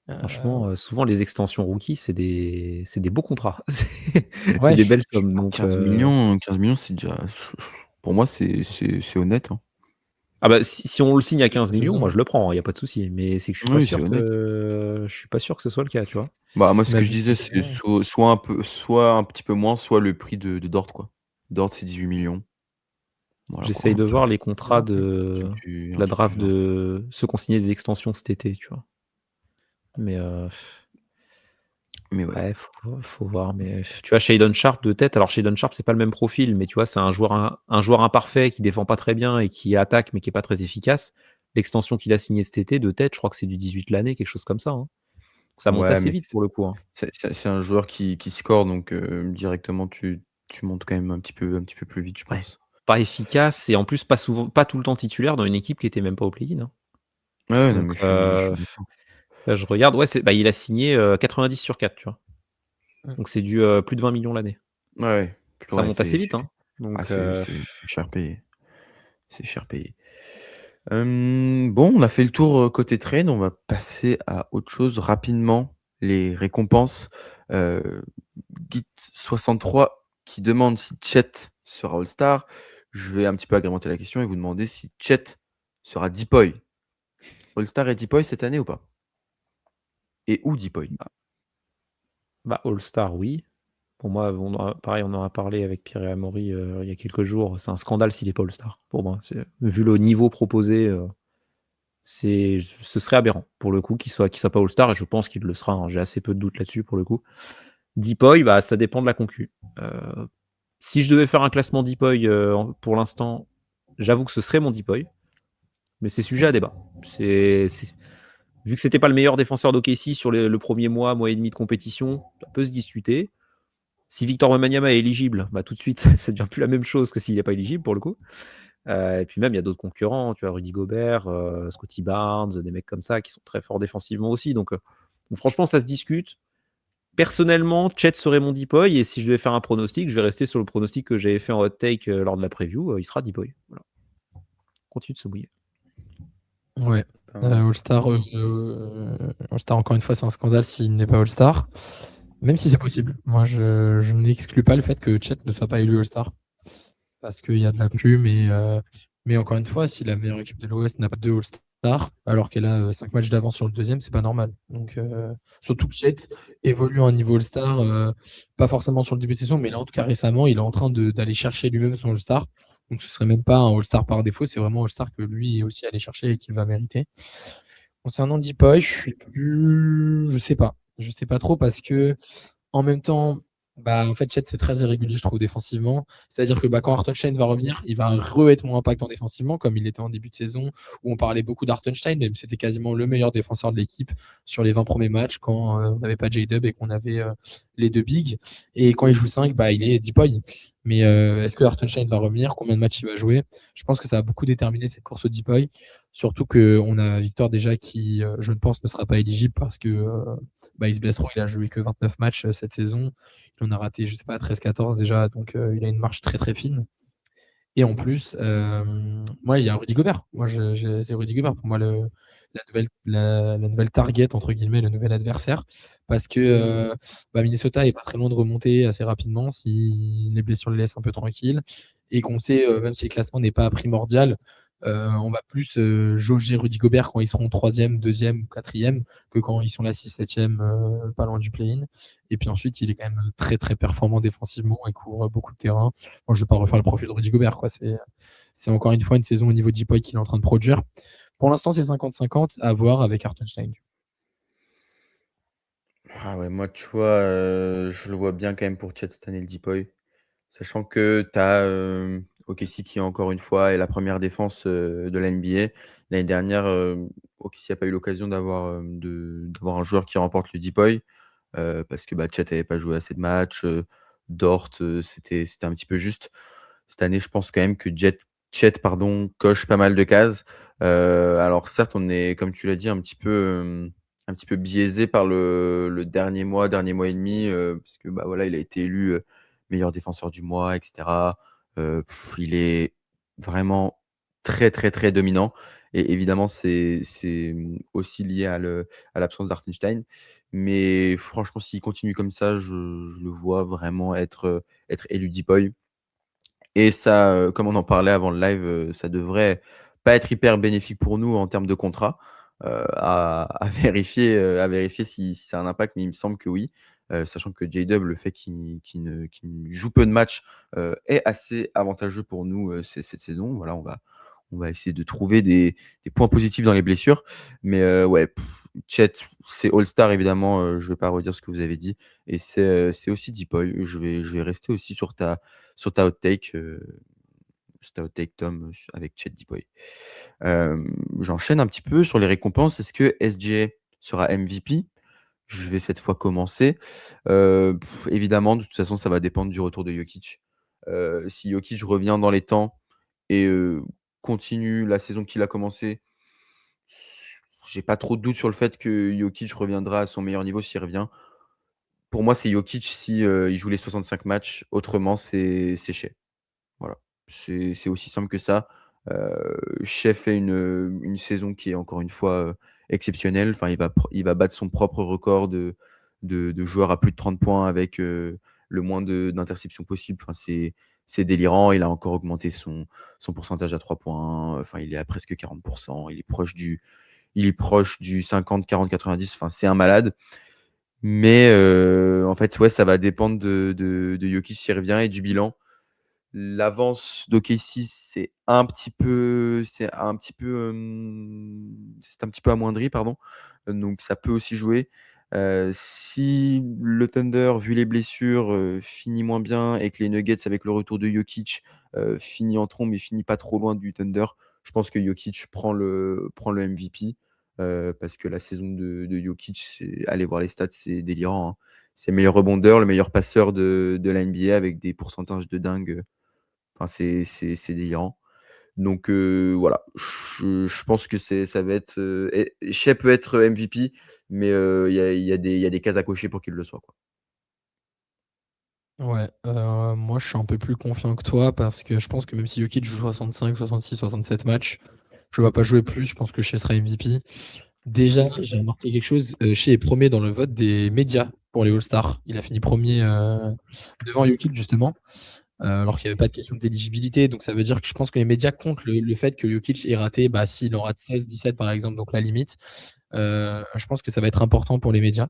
Heu, Franchement, souvent les extensions rookies, c'est des beaux contrats. C'est ouais, des je belles suis sommes donc 15 millions, c'est déjà pour moi, c'est honnête, hein. ah bah, si on le signe à 15 cette millions, moi saison. je le prends, il y a pas de souci. Mais c'est que Oui, c'est honnête. je suis pas sûr que ce soit le cas, tu vois? Bah, moi, ce que Même je disais, c'est soit un petit peu moins, soit le prix de Dort, quoi. Dort, c'est 18 millions. Voilà, quoi, J'essaye de voir les pour 10 contrats ans. de un la truc du draft genre. de ceux qui ont signé des extensions cet été, tu vois? Mais Mais ouais. ouais, faut voir. Mais tu vois, Shadon Sharp de tête, alors Shadon Sharp, c'est pas le même profil, mais tu vois, c'est un joueur imparfait qui défend pas très bien et qui attaque, mais qui est pas très efficace. L'extension qu'il a signée cet été de tête, je crois que c'est du 18 l'année, quelque chose comme ça, hein. Ça monte Ouais, assez mais vite pour le coup, hein. c'est un joueur qui score, donc directement, tu montes quand même un petit peu plus vite, je Ouais. pense. Pas efficace et en plus pas tout le temps titulaire dans une équipe qui était même pas au play-in, hein. Ouais, ouais, non, Donc mais je suis d'accord. là je regarde, ouais, il a signé, 90 sur 4, tu vois? Mmh. Donc c'est du, plus de 20 millions l'année. Ouais, ouais. Ça Ouais, monte assez vite, hein. ah, Donc c'est cher payé. C'est cher payé. Bon, on a fait le tour, côté trade, on va passer à autre chose rapidement, les récompenses. Heu, Git63 qui demande si Chet sera All-Star. Je vais un petit peu agrémenter la question et vous demander si Chet sera Depoy. All-Star et Depoy cette année ou pas? Et où Depoy? bah, All-Star, oui. Pour moi, on en a parlé avec Pierre et Amaury, il y a quelques jours. C'est un scandale s'il est pas All-Star, pour moi. Vu le niveau proposé, ce serait aberrant, pour le coup, qu'il soit pas All-Star et je pense qu'il le sera, hein. J'ai assez peu de doutes là-dessus, pour le coup. Depoy, bah, ça dépend de la concu. Si je devais faire un classement Depoy, pour l'instant, j'avoue que ce serait mon Depoy, mais c'est sujet à débat. Vu que c'était pas le meilleur défenseur d'OKC sur le premier mois et demi de compétition, ça peut se discuter. Si Victor Wembanyama est éligible, bah, tout de suite, ça devient plus la même chose que s'il n'est pas éligible pour le coup. Et puis même, il y a d'autres concurrents, tu vois, Rudy Gobert, Scotty Barnes, des mecs comme ça qui sont très forts défensivement aussi. Donc franchement, ça se discute. Personnellement, Chet serait mon Depoy et si je devais faire un pronostic, je vais rester sur le pronostic que j'avais fait en hot take lors de la preview. Il sera Depoy. Voilà. Continue de se mouiller. Ouais. Ben, All-Star encore une fois, c'est un scandale s'il n'est pas All-Star. Même si c'est possible. Moi, je n'exclus pas le fait que Chet ne soit pas élu All-Star. Parce qu'il y a de la plume mais encore une fois, si la meilleure équipe de l'Ouest n'a pas deux All-Stars, alors qu'elle a 5 matchs d'avance sur le deuxième, c'est pas normal. Donc surtout que Chet évolue à un niveau All-Star, pas forcément sur le début de saison, mais là en tout cas récemment, il est en train d'aller chercher lui-même son All-Star. Donc ce serait même pas un All-Star par défaut, c'est vraiment All-Star que lui est aussi allé chercher et qu'il va mériter. Concernant Deepoy, je sais pas. Je sais pas trop parce que en même temps, bah, en fait, Chet, c'est très irrégulier, je trouve, défensivement. C'est-à-dire que bah, quand Hartenstein va revenir, il va être moins impactant défensivement, comme il était en début de saison, où on parlait beaucoup d'Hartenstein, même c'était quasiment le meilleur défenseur de l'équipe sur les 20 premiers matchs, quand on n'avait pas J-Dub et qu'on avait les deux bigs. Et quand il joue 5, bah, il est Deepoy. Mais est-ce que Hartenstein va revenir? Combien de matchs il va jouer? Je pense que ça a beaucoup déterminé cette course au Deepoy. Surtout qu'on a Victor déjà qui, je pense, ne sera pas éligible parce que bah, il se blesse trop. Il a joué que 29 matchs cette saison. Il en a raté, je sais pas, 13-14 déjà. Donc il a une marche très très fine. Et en plus, moi, il y a Rudy Gobert. Moi, c'est Rudy Gobert pour moi la nouvelle target, entre guillemets, le nouvel adversaire. Parce que bah, Minnesota est pas très loin de remonter assez rapidement si les blessures le laissent un peu tranquille. Et qu'on sait, même si le classement n'est pas primordial, on va plus jauger Rudy Gobert quand ils seront 3e, 2e ou 4e que quand ils sont là 6, 7e, pas loin du play-in. Et puis ensuite, il est quand même très très performant défensivement et couvre beaucoup de terrain. Moi, je ne vais pas refaire le profil de Rudy Gobert, quoi. C'est encore une fois une saison au niveau Deepoy qu'il est en train de produire. Pour l'instant, c'est 50-50 à voir avec Hartenstein. ah ouais, moi, tu vois, je le vois bien quand même pour Chet cette année, le Depoy. Sachant que tu as OKC qui, encore une fois, est la première défense de la NBA. L'année dernière, OKC n'a pas eu l'occasion d'avoir un joueur qui remporte le Depoy parce que bah, Chet n'avait pas joué assez de matchs. Dort, c'était un petit peu juste. Cette année, je pense quand même que Chet, pardon, coche pas mal de cases. Alors certes, on est, comme tu l'as dit, un petit peu biaisé par le dernier mois et demi, parce que bah voilà, il a été élu meilleur défenseur du mois, etc. Il est vraiment très très très dominant. Et évidemment, c'est aussi lié à l'absence d'Hartenstein. Mais franchement, s'il continue comme ça, je le vois vraiment être élu Deep-Boy. Et ça, comme on en parlait avant le live, ça devrait pas être hyper bénéfique pour nous en termes de contrat. À vérifier si ça a un impact, mais il me semble que oui. Sachant que J-Dub, le fait qu'il joue peu de matchs, est assez avantageux pour nous, cette saison. Voilà, on va essayer de trouver des points positifs dans les blessures. Mais ouais, Chet, c'est All-Star évidemment, je vais pas redire ce que vous avez dit. Et c'est aussi Deepoy. Je vais rester aussi sur ta hot take, Tom, avec Chet Deepoy. J'enchaîne un petit peu sur les récompenses. Est-ce que SGA sera MVP? Je vais cette fois commencer. Évidemment, de toute façon, ça va dépendre du retour de Jokic. Si Jokic revient dans les temps et continue la saison qu'il a commencée, j'ai pas trop de doute sur le fait que Jokic reviendra à son meilleur niveau s'il revient. Pour moi, c'est Jokic si il joue les 65 matchs. Autrement, c'est Shai. Voilà. C'est aussi simple que ça. Shai fait une saison qui est encore une fois exceptionnelle. Enfin, il va battre son propre record de joueurs à plus de 30 points avec le moins d'interceptions possible. Enfin, c'est délirant. Il a encore augmenté son pourcentage à 3 points. Enfin, il est à presque 40%. Il est proche du 50, 40, 90. Enfin, c'est un malade. Mais en fait, ouais, ça va dépendre de Jokic s'il revient et du bilan. L'avance d'OKC, c'est un petit peu amoindri, pardon. Donc ça peut aussi jouer. Si le Thunder, vu les blessures, finit moins bien et que les Nuggets, avec le retour de Jokic, finit en trombe mais finit pas trop loin du Thunder, je pense que Jokic prend le MVP. Parce que la saison de Jokic, allez voir les stats, c'est délirant, hein. C'est le meilleur rebondeur, le meilleur passeur de la NBA avec des pourcentages de dingue. Enfin, c'est délirant. Donc voilà, je pense que ça va être. Shai peut être MVP, mais il y a des cases à cocher pour qu'il le soit, quoi. Ouais, moi je suis un peu plus confiant que toi parce que je pense que même si Jokic joue 65, 66, 67 matchs, je ne vais pas jouer plus. Je pense que Shai sera MVP. Déjà, j'ai remarqué quelque chose. Shai est premier dans le vote des médias pour les All-Stars. Il a fini premier devant Jokic justement, alors qu'il n'y avait pas de question d'éligibilité. Donc ça veut dire que je pense que les médias comptent le fait que Jokic ait raté, bah, s'il en rate 16, 17 par exemple, donc la limite. Je pense que ça va être important pour les médias,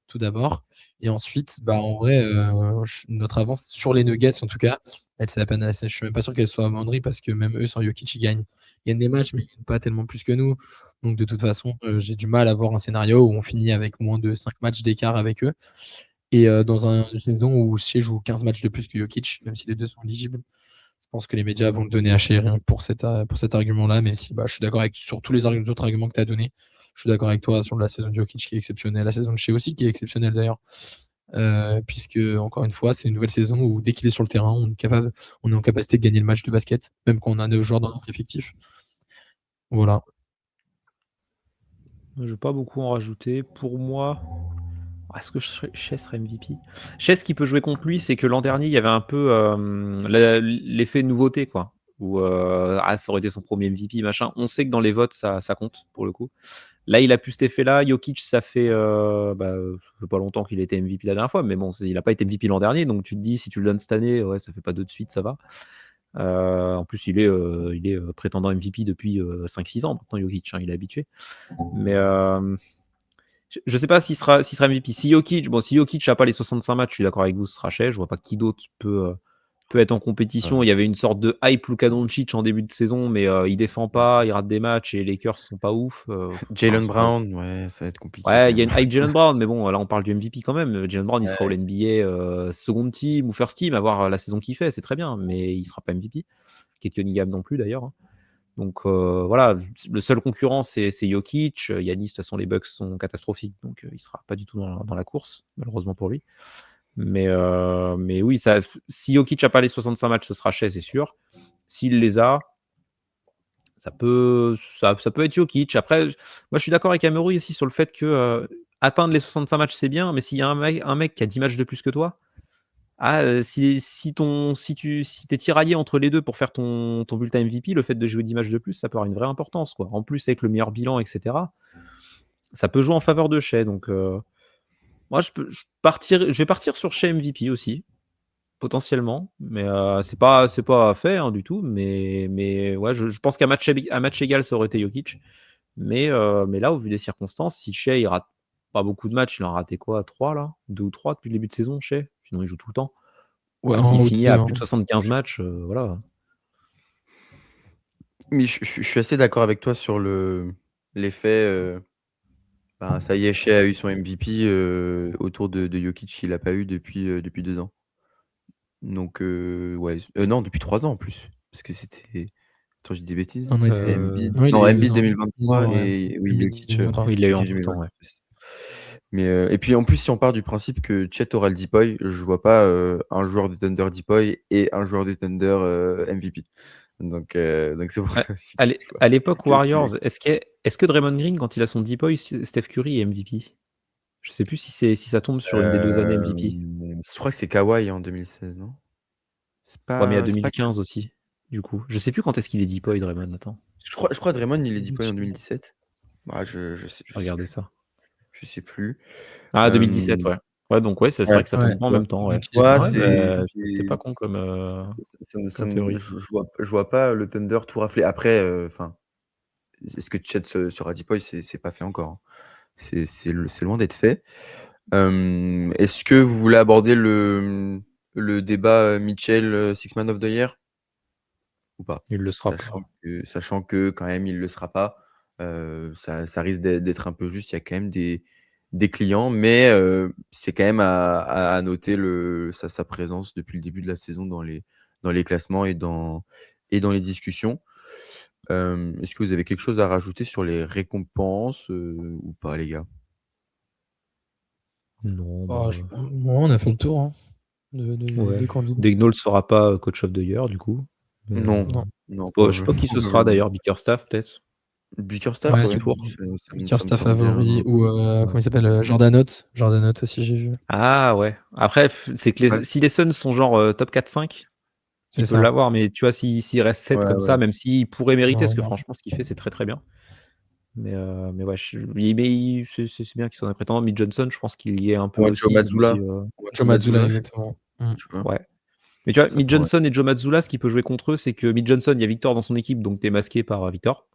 tout d'abord. Et ensuite, bah, en vrai, notre avance sur les Nuggets, en tout cas, elle s'est à peine. Je suis même pas sûr qu'elle soit amoindrie parce que même eux, sans Jokic, ils gagnent des matchs, mais ils gagnent pas tellement plus que nous. Donc, de toute façon, j'ai du mal à voir un scénario où on finit avec moins de 5 matchs d'écart avec eux. Et dans une saison où Shai joue 15 matchs de plus que Jokic, même si les deux sont éligibles, je pense que les médias vont le donner à Shai rien que pour cet argument-là. Mais si, bah, je suis d'accord avec sur tous les autres arguments que tu as donnés. Je suis d'accord avec toi sur la saison de Jokic qui est exceptionnelle, la saison de Shai aussi qui est exceptionnelle d'ailleurs. Puisque, encore une fois, c'est une nouvelle saison où dès qu'il est sur le terrain, on est en capacité de gagner le match de basket, même quand on a 9 joueurs dans notre effectif. Voilà. Je vais pas beaucoup en rajouter. Pour moi, est-ce que Shai serait MVP? Shai, ce qui peut jouer contre lui, c'est que l'an dernier, il y avait un peu l'effet nouveauté, quoi. Où ça aurait été son premier MVP, machin. On sait que dans les votes, ça compte, pour le coup. Là, il a plus cet effet-là. Jokic, ça fait pas longtemps qu'il était MVP la dernière fois, mais bon, il n'a pas été MVP l'an dernier, donc tu te dis, si tu le donnes cette année, ouais, ça fait pas deux de suite, ça va. En plus, il est prétendant MVP depuis 5-6 ans maintenant, Jokic, hein, il est habitué. Mais je sais pas s'il sera MVP. Si Jokic n'a pas les 65 matchs, je suis d'accord avec vous, ce sera Shai. Je vois pas qui d'autre peut être en compétition. Il y avait une sorte de hype Luka Doncic en début de saison, mais il défend pas, il rate des matchs et les Lakers sont pas ouf. Jaylen Brown, ouais, ça va être compliqué Ouais, quand il y a même. une hype Jaylen Brown, mais bon, là on parle du MVP quand même. Jaylen Brown, il sera Ouais. All NBA second team ou first team, à voir la saison qu'il fait, c'est très bien, mais il sera pas MVP. Kate Cunningham non plus d'ailleurs, hein. Donc voilà, le seul concurrent c'est Jokic. Giannis, de toute façon, les Bucks sont catastrophiques, donc il sera pas du tout dans la course, malheureusement pour lui. Mais oui, si Jokic n'a pas les 65 matchs, ce sera Shai, c'est sûr. S'il les a, ça peut être Jokic. Après, moi, je suis d'accord avec Amaury aussi sur le fait que atteindre les 65 matchs, c'est bien, mais s'il y a un mec qui a 10 matchs de plus que toi, si t'es tiraillé entre les deux pour faire ton bulletin MVP, le fait de jouer 10 matchs de plus, ça peut avoir une vraie importance, quoi. En plus, avec le meilleur bilan, etc., ça peut jouer en faveur de Shai. Donc, moi, je vais partir sur Shai MVP aussi, potentiellement. Mais c'est pas fait du tout. Mais ouais, je pense qu'à match égal, ça aurait été Jokic. Mais là, au vu des circonstances, si Shai rate pas beaucoup de matchs, il en a raté quoi, 3 là 2 ou 3 depuis le début de saison, Shai. Sinon, il joue tout le temps. Ouais, S'il un ou finit deux, à hein. plus de 75 matchs, voilà. Mais je suis assez d'accord avec toi sur l'effet. Ça y est, Shai a eu son MVP autour de Jokic, il l'a pas eu depuis 2 ans. Donc, ouais, non, depuis 3 ans en plus. Parce que c'était. Attends, je dis des bêtises. Non, non, C'était Embiid. non, il a Non, eu Embiid 2 ans. 2023 Non, ouais. et oui, Embiid Jokic 2023. Oui, il l'a eu en Jokic tout temps, ouais. 2026. Mais, et puis en plus, si on part du principe que Chet aura le Depoy, je vois pas un joueur de Thunder Depoy et un joueur de Thunder MVP. Donc c'est pour Ouais. ça aussi À que, l'é- tu vois, à l'époque que- Warriors, est-ce que Draymond Green, quand il a son Depoy, Steph Curry est MVP? Je sais plus si ça tombe sur une des 2 années MVP. je crois que c'est Kawhi en 2016, non? Ouais, mais à C'est pas. 2015 aussi, du coup. Je sais plus quand est-ce qu'il est Depoy, Draymond. Attends, Je crois Draymond, il est Depoy en 2017. je vais regarder ça. Je sais plus. Ah, Euh, 2017, ouais. Ouais, donc ouais, c'est ouais, vrai que ça Ouais, tombe pas en même temps, ouais. ok. ouais, Ouais, bah, c'est c'est- pas con comme, ça théorie. je vois pas le Thunder tout rafler. Après, enfin, est-ce que Chet sera Depoy? C'est pas fait encore, hein. C'est loin d'être fait. Est-ce que vous voulez aborder le débat Mitchell Six Man of the Year ou pas? Il le sera pas. Sachant que quand même il le sera pas, ça risque d'être un peu juste. Il y a quand même des clients, mais c'est quand même à noter sa présence depuis le début de la saison dans les classements et dans les discussions. Est-ce que vous avez quelque chose à rajouter sur les récompenses ou pas, les gars? Non, Bah, bah, on a fait le tour, hein, ouais. des candidats. Daigneault ne sera pas coach of the year, du coup. Mais, Non, Non. non, je sais pas qui ce sera d'ailleurs, Bickerstaff peut-être. Bickerstaff, Ouais, ouais, c'est Tour. ça me Bickerstaff semble bien. favori ou Ouais. comment il s'appelle Jordanot. Jordanot aussi, j'ai vu. Ah ouais. Après, c'est que Ouais, si les Suns sont genre top 4-5, C'est il peut ça. l'avoir. Mais tu vois, s'il reste 7 ouais, comme ouais. ça, même s'il pourrait mériter, parce que Non. franchement, ce qu'il fait, c'est très très bien. Mais ouais, c'est bien qu'il soit un prétendant. Mitch Johnson, je pense qu'il y est un peu Ouais, Joe aussi. Mazzulla. Ouais, Joe Joe Mazzulla, Mazzulla, exactement. tu vois, Ouais. Mais tu vois, ça Mitch pourrait. Johnson et Joe Mazzulla, ce qui peut jouer contre eux, c'est que Mitch Johnson, il y a Victor dans son équipe, donc t'es masqué par Victor.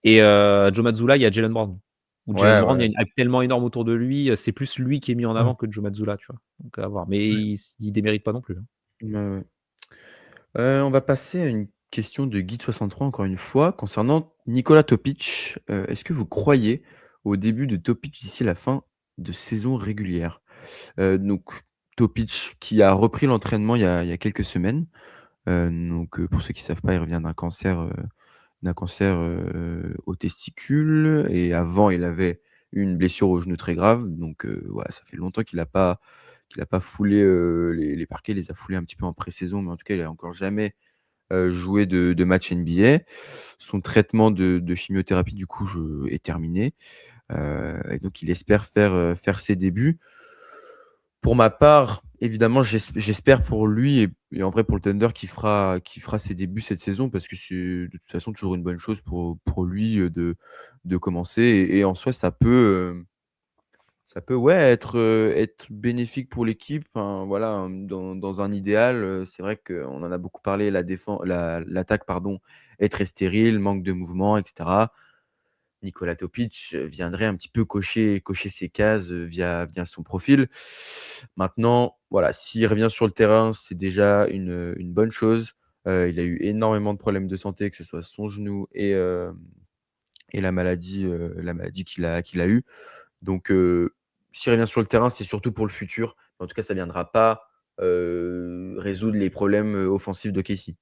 Et Joe Mazzulla, il y a Jalen Brown. Où Jalen Ouais, Brown, il y ouais. a une hype tellement énorme autour de lui, c'est plus lui qui est mis en Ouais. avant que Joe Mazzulla, tu vois. Donc à voir. Mais Ouais. il démérite pas non plus, hein. Ouais, ouais. On va passer à une question de Guide63 encore une fois, concernant Nikola Topic. Est-ce que vous croyez au début de Topic d'ici la fin de saison régulière? Donc Topic qui a repris l'entraînement il y a quelques semaines. Donc pour ceux qui savent pas, il revient d'un cancer aux testicules et avant il avait eu une blessure au genou très grave. Donc voilà, ça fait longtemps qu'il a pas foulé les parquets, il les a foulés un petit peu en pré-saison, mais en tout cas, il a encore jamais joué de match NBA. Son traitement de chimiothérapie, du coup, est terminé, et donc il espère faire ses débuts. Pour ma part, évidemment, j'espère pour lui et en vrai pour le Thunder qu'il fera ses débuts cette saison parce que c'est de toute façon toujours une bonne chose pour lui de commencer et en soi, ça peut ouais, être bénéfique pour l'équipe, hein, voilà, dans un idéal, c'est vrai qu'on en a beaucoup parlé, l'attaque pardon, est très stérile, manque de mouvement et cetera. Nikola Topic viendrait un petit peu cocher ces cases, via son profil. Maintenant, voilà, s'il revient sur le terrain, c'est déjà une bonne chose. Il a eu énormément de problèmes de santé, que ce soit son genou et la maladie qu'il a eue. Donc, s'il revient sur le terrain, c'est surtout pour le futur. En tout cas, ça ne viendra pas résoudre les problèmes offensifs de Casey.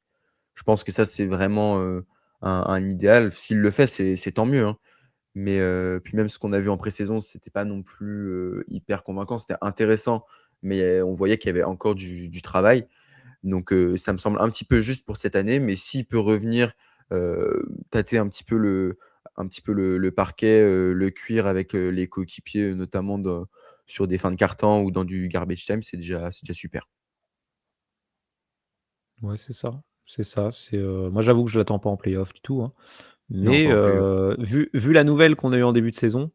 Je pense que ça, c'est vraiment un idéal. S'il le fait, c'est tant mieux, hein. Mais puis même ce qu'on a vu en pré-saison, c'était pas non plus hyper convaincant. C'était intéressant, mais on voyait qu'il y avait encore du travail. Donc ça me semble un petit peu juste pour cette année. Mais s'il peut revenir tâter un petit peu le parquet, le cuir avec, les coéquipiers, notamment sur des fins de quart-temps ou dans du garbage time, c'est déjà super. Ouais, c'est ça, c'est ça. Moi, j'avoue que je l'attends pas en play-off du tout, hein, Non, mais pas en play-off. vu la nouvelle qu'on a eue en début de saison,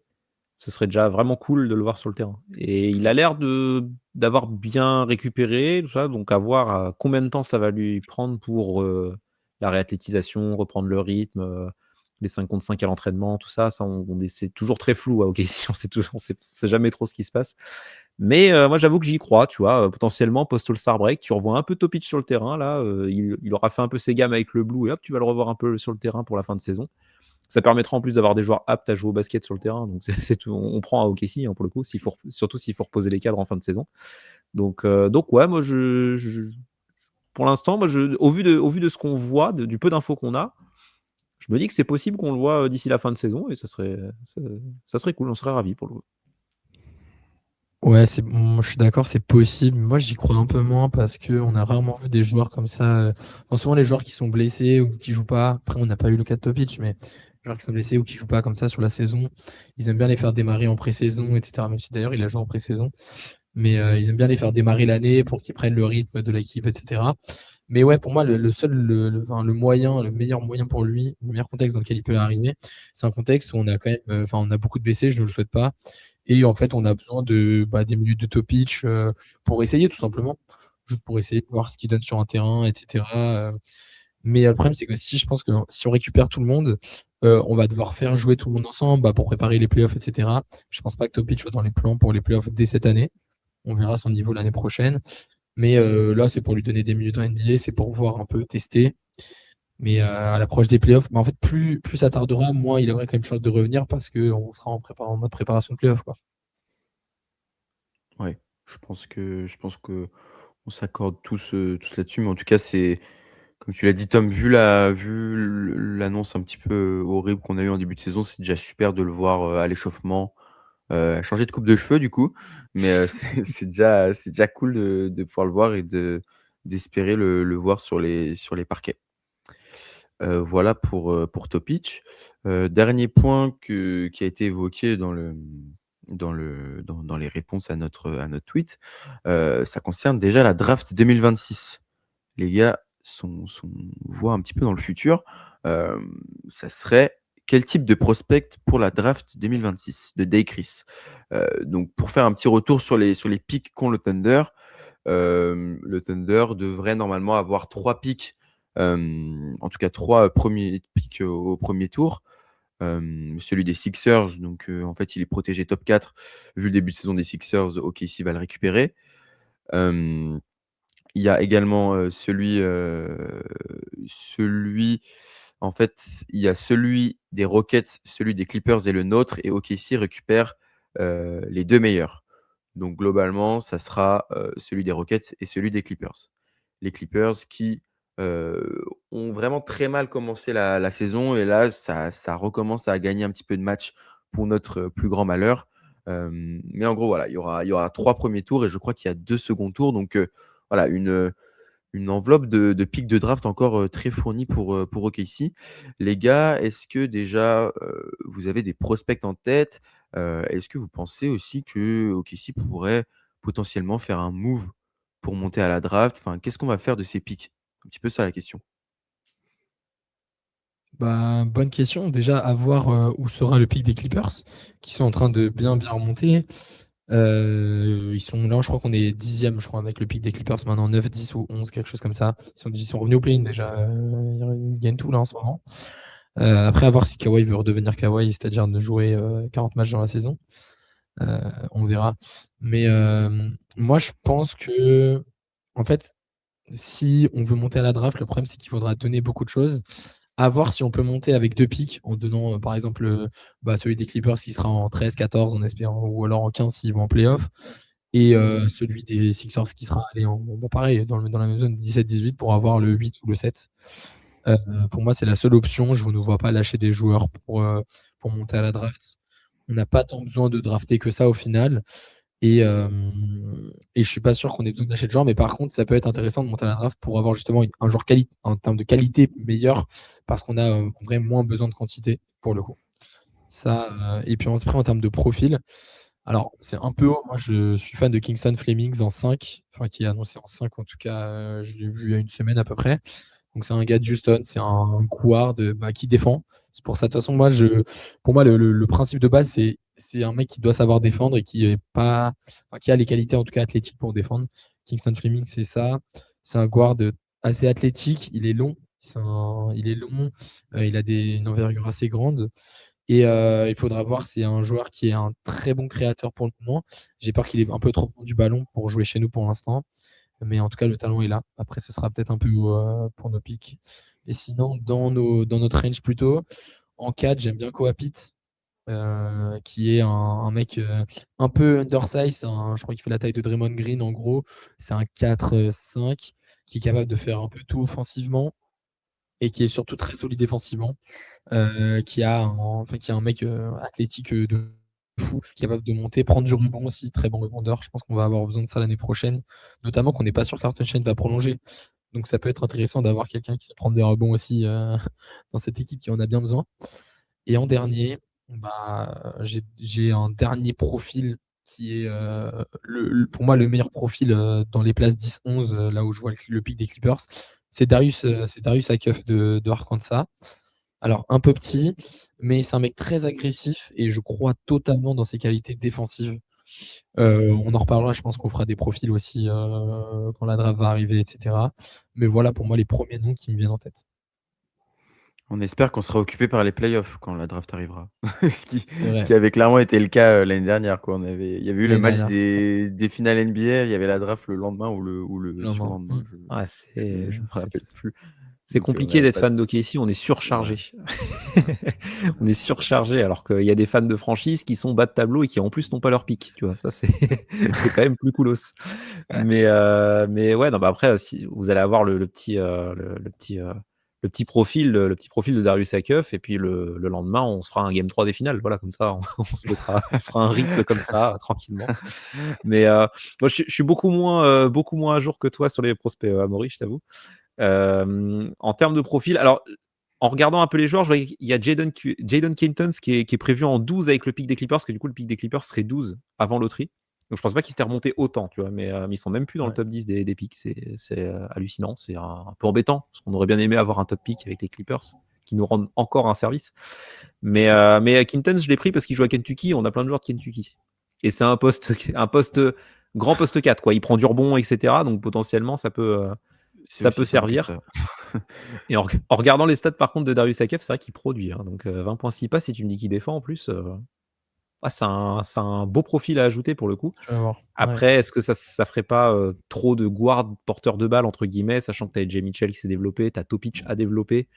ce serait déjà vraiment cool de le voir sur le terrain et il a l'air d'avoir bien récupéré, tout ça, donc à voir, combien de temps ça va lui prendre pour, la réathlétisation, reprendre le rythme, les 5 contre 5 à l'entraînement, tout ça, c'est toujours très flou à OKC, on sait jamais trop ce qui se passe. Mais moi, j'avoue que j'y crois, tu vois? Potentiellement post All-Star break, tu revois un peu Topic sur le terrain là, il aura fait un peu ses gammes avec le Blue et hop, tu vas le revoir un peu sur le terrain pour la fin de saison. Ça permettra en plus d'avoir des joueurs aptes à jouer au basket sur le terrain, donc c'est tout on prend à OKC, hein, pour le coup, surtout s'il faut reposer les cadres en fin de saison. Donc ouais, moi pour l'instant, moi au vu de ce qu'on voit, du peu d'infos qu'on a, je me dis que c'est possible qu'on le voit, d'ici la fin de saison et ça serait cool, on serait ravis pour le coup. Ouais, moi, je suis d'accord, c'est possible. Moi, j'y crois un peu moins parce qu'on a rarement vu des joueurs comme ça. Souvent, les joueurs qui sont blessés ou qui jouent pas, après, on n'a pas eu le cas de Topic, mais les joueurs qui sont blessés ou qui jouent pas comme ça sur la saison, ils aiment bien les faire démarrer en pré-saison, etc. Même si d'ailleurs, il a joué en pré-saison. Mais ils aiment bien les faire démarrer l'année pour qu'ils prennent le rythme de l'équipe, etc. Mais ouais, pour moi, le seul, enfin, le meilleur moyen pour lui, le meilleur contexte dans lequel il peut arriver, c'est un contexte où on a quand même, enfin, on a beaucoup de blessés, je ne le souhaite pas. Et en fait, on a besoin des minutes de top pitch pour essayer, tout simplement. Juste pour essayer de voir ce qu'il donne sur un terrain, etc. Mais le problème, c'est que si je pense que si on récupère tout le monde, on va devoir faire jouer tout le monde ensemble pour préparer les playoffs, etc. Je pense pas que Topic soit dans les plans pour les playoffs dès cette année. On verra son niveau l'année prochaine. Mais là, c'est pour lui donner des minutes en NBA, c'est pour voir un peu tester. Mais à l'approche des playoffs, en fait, plus ça tardera, moins il aurait quand même chance de revenir parce qu'on sera en mode préparation de playoffs, quoi. Ouais, je pense que on s'accorde tous là-dessus, mais en tout cas, c'est comme tu l'as dit, Tom, vu l'annonce un petit peu horrible qu'on a eue en début de saison, c'est déjà super de le voir, à l'échauffement, changer de coupe de cheveux du coup, mais c'est déjà cool de pouvoir le voir et d'espérer le voir sur les parquets. Voilà pour Topic. Dernier point qui a été évoqué dans les réponses à notre tweet, ça concerne déjà la draft 2026. Les gars voient un petit peu dans le futur. Ça serait quel type de prospect pour la draft 2026 de Day-Chris? Donc pour faire un petit retour sur les picks qu'ont le Thunder devrait normalement avoir 3 picks, en tout cas 3 premiers picks au premier tour. Celui des Sixers, donc en fait, il est protégé top 4. Vu le début de saison des Sixers, OKC va le récupérer. Hem, il y a également, en fait, il y a celui des Rockets, celui des Clippers et le nôtre et OKC récupère, les 2 meilleurs. Donc globalement, ça sera, celui des Rockets et celui des Clippers. Les Clippers qui, ont vraiment très mal commencé la saison et là, ça recommence à gagner un petit peu de matchs pour notre, plus grand malheur. Mais en gros, voilà, il y aura 3 premiers tours et je crois qu'il y a 2 seconds tours donc voilà, une enveloppe de pics de draft encore, très fournie pour OKC. Les gars, est-ce que déjà, vous avez des prospects en tête? Est-ce que vous pensez aussi que OKC pourrait potentiellement faire un move pour monter à la draft? Enfin, qu'est-ce qu'on va faire de ces pics? Un petit peu ça la question. Bah, bonne question. Déjà, à voir où sera le pic des Clippers, qui sont en train de bien bien remonter. Ils sont là, je crois qu'on est 10e, je crois, avec le pic des Clippers maintenant, 9, 10 ou 11, quelque chose comme ça. Ils sont revenus au play-in déjà. Ils gagnent tout là en ce moment. Après, à voir si Kawhi veut redevenir Kawhi, c'est-à-dire de jouer 40 matchs dans la saison. On verra. Mais moi, je pense que, en fait, si on veut monter à la draft, le problème, c'est qu'il faudra donner beaucoup de choses. À voir si on peut monter avec 2 pics en donnant, par exemple, celui des Clippers qui sera en 13, 14 en espérant, ou alors en 15 s'ils vont en playoff, et celui des Sixers qui sera allé pareil, dans la même zone 17-18 pour avoir le 8 ou le 7. Euh, pour moi, c'est la seule option. Je ne vois pas lâcher des joueurs pour monter à la draft. On n'a pas tant besoin de drafter que ça au final. Et, et je suis pas sûr qu'on ait besoin d'acheter de joueurs, mais par contre, ça peut être intéressant de monter à la draft pour avoir justement un joueur en termes de qualité meilleur, parce qu'on a en vrai moins besoin de quantité pour le coup. Ça, et puis après, en termes de profil, alors c'est un peu haut. Moi, je suis fan de Kingston Flemings en 5, enfin qui est annoncé en 5 en tout cas, je l'ai vu il y a une semaine à peu près. Donc c'est un gars de Houston, c'est un guard qui défend. C'est pour ça, de toute façon, pour moi, le principe de base, c'est un mec qui doit savoir défendre et qui est pas, enfin, qui a les qualités en tout cas athlétiques pour défendre. Kingston Fleming, c'est ça. C'est un guard assez athlétique. Il est long. Il est long. Il a une envergure assez grande. Et il faudra voir, c'est un joueur qui est un très bon créateur pour le moment. J'ai peur qu'il ait un peu trop du ballon pour jouer chez nous pour l'instant. Mais en tout cas, le talent est là. Après, ce sera peut-être un peu pour nos pics. Et sinon, dans notre range plutôt, en 4, j'aime bien Coapit, qui est un mec un peu undersize. Je crois qu'il fait la taille de Draymond Green en gros. C'est un 4-5 qui est capable de faire un peu tout offensivement et qui est surtout très solide défensivement. Qui a un mec athlétique de fou, qui est capable de monter, prendre du rebond aussi, très bon rebondeur. Je pense qu'on va avoir besoin de ça l'année prochaine, notamment qu'on n'est pas sûr qu'Hartenstein va prolonger. Donc ça peut être intéressant d'avoir quelqu'un qui sait prendre des rebonds aussi dans cette équipe qui en a bien besoin. Et en dernier, j'ai un dernier profil qui est pour moi le meilleur profil dans les places 10-11, là où je vois le pic des Clippers. C'est Darius Akef de Arkansas. Alors, un peu petit, mais c'est un mec très agressif et je crois totalement dans ses qualités défensives. On en reparlera, je pense qu'on fera des profils aussi quand la draft va arriver, etc. Mais voilà pour moi les premiers noms qui me viennent en tête. On espère qu'on sera occupé par les playoffs quand la draft arrivera. C'est Ce vrai, qui avait clairement été le cas, l'année dernière, quoi. Il y avait eu le l'année match dernière. des finales NBA, il y avait la draft le lendemain ou le Non, non. surlendemain, Ouais, je me rappelle plus. c'est Donc, on compliqué n'avait d'être pas fan d'OKC, on est ouais, surchargé. ouais, On est c'est ça. surchargé alors qu'il y a des fans de franchise qui sont bas de tableau et qui en plus n'ont pas leur pic, tu vois. Ça c'est c'est quand même plus coolos. Mais ouais, non, bah après si vous allez avoir le petit profil de Darius Akef et puis le lendemain on se fera un game 3 des finales. Voilà, comme ça on se fera un rythme comme ça tranquillement. Mais moi je suis beaucoup moins à jour que toi sur les prospects, Amaury, je t'avoue. En termes de profil, alors en regardant un peu les joueurs, je vois qu'il y a Jaden Quintons qui est prévu en 12 avec le pic des Clippers, parce que du coup le pic des Clippers serait 12 avant loterie. Donc je pense pas qu'il s'était remonté autant, tu vois, mais ils sont même plus dans le Ouais. top 10 des pics. C'est hallucinant, c'est un peu embêtant, parce qu'on aurait bien aimé avoir un top pick avec les Clippers qui nous rendent encore un service. Mais Quintons, je l'ai pris parce qu'il joue à Kentucky, on a plein de joueurs de Kentucky. Et c'est un poste grand poste 4, quoi. Il prend du rebond, etc. Donc potentiellement C'est ça peut aussi simple que servir. ça. Et en regardant les stats par contre de Darius Akef, c'est vrai qu'il produit. Hein. Donc 20,6 passes, si tu me dis qu'il défend en plus, c'est un beau profil à ajouter pour le coup. Tu vas voir. Ouais. Après, est-ce que ça ferait pas trop de guard porteur de balle entre guillemets, sachant que tu as Jay Mitchell qui s'est développé, tu as Topic à développer.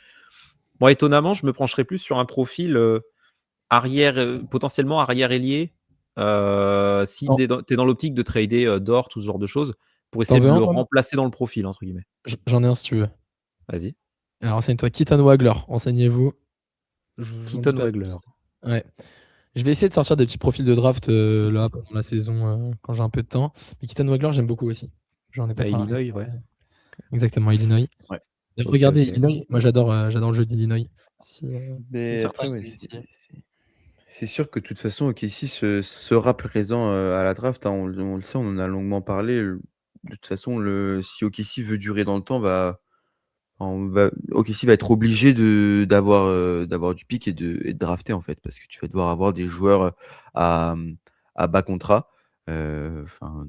Moi, étonnamment, je me pencherais plus sur un profil arrière, potentiellement arrière ailier. Si Oh, tu es dans l'optique de trader Dort, tout ce genre de choses, pour t'en essayer veux de un, le toi? remplacer dans le profil, entre guillemets. J'en ai un si tu veux. Vas-y. Alors, renseigne-toi, Keaton Wagler, renseignez-vous. Je vous en dis Keaton pas Wagler. plus. Ouais. Je vais essayer de sortir des petits profils de draft là pendant la saison quand j'ai un peu de temps. Mais Keaton Wagler, j'aime beaucoup aussi. J'en ai pas À parlé. Illinois, ouais. Exactement, Illinois. Ouais. Et OK, regardez OK. Illinois, moi j'adore le jeu d'Illinois. Si Mais certains après, ouais, connaissent. c'est sûr que de toute façon, OKC sera présent, à la draft, hein. On le sait, on en a longuement parlé. De toute façon, si OKC veut durer dans le temps, OKC va être obligé d'avoir du pick et de drafter, en fait, parce que tu vas devoir avoir des joueurs, à bas contrat. Enfin,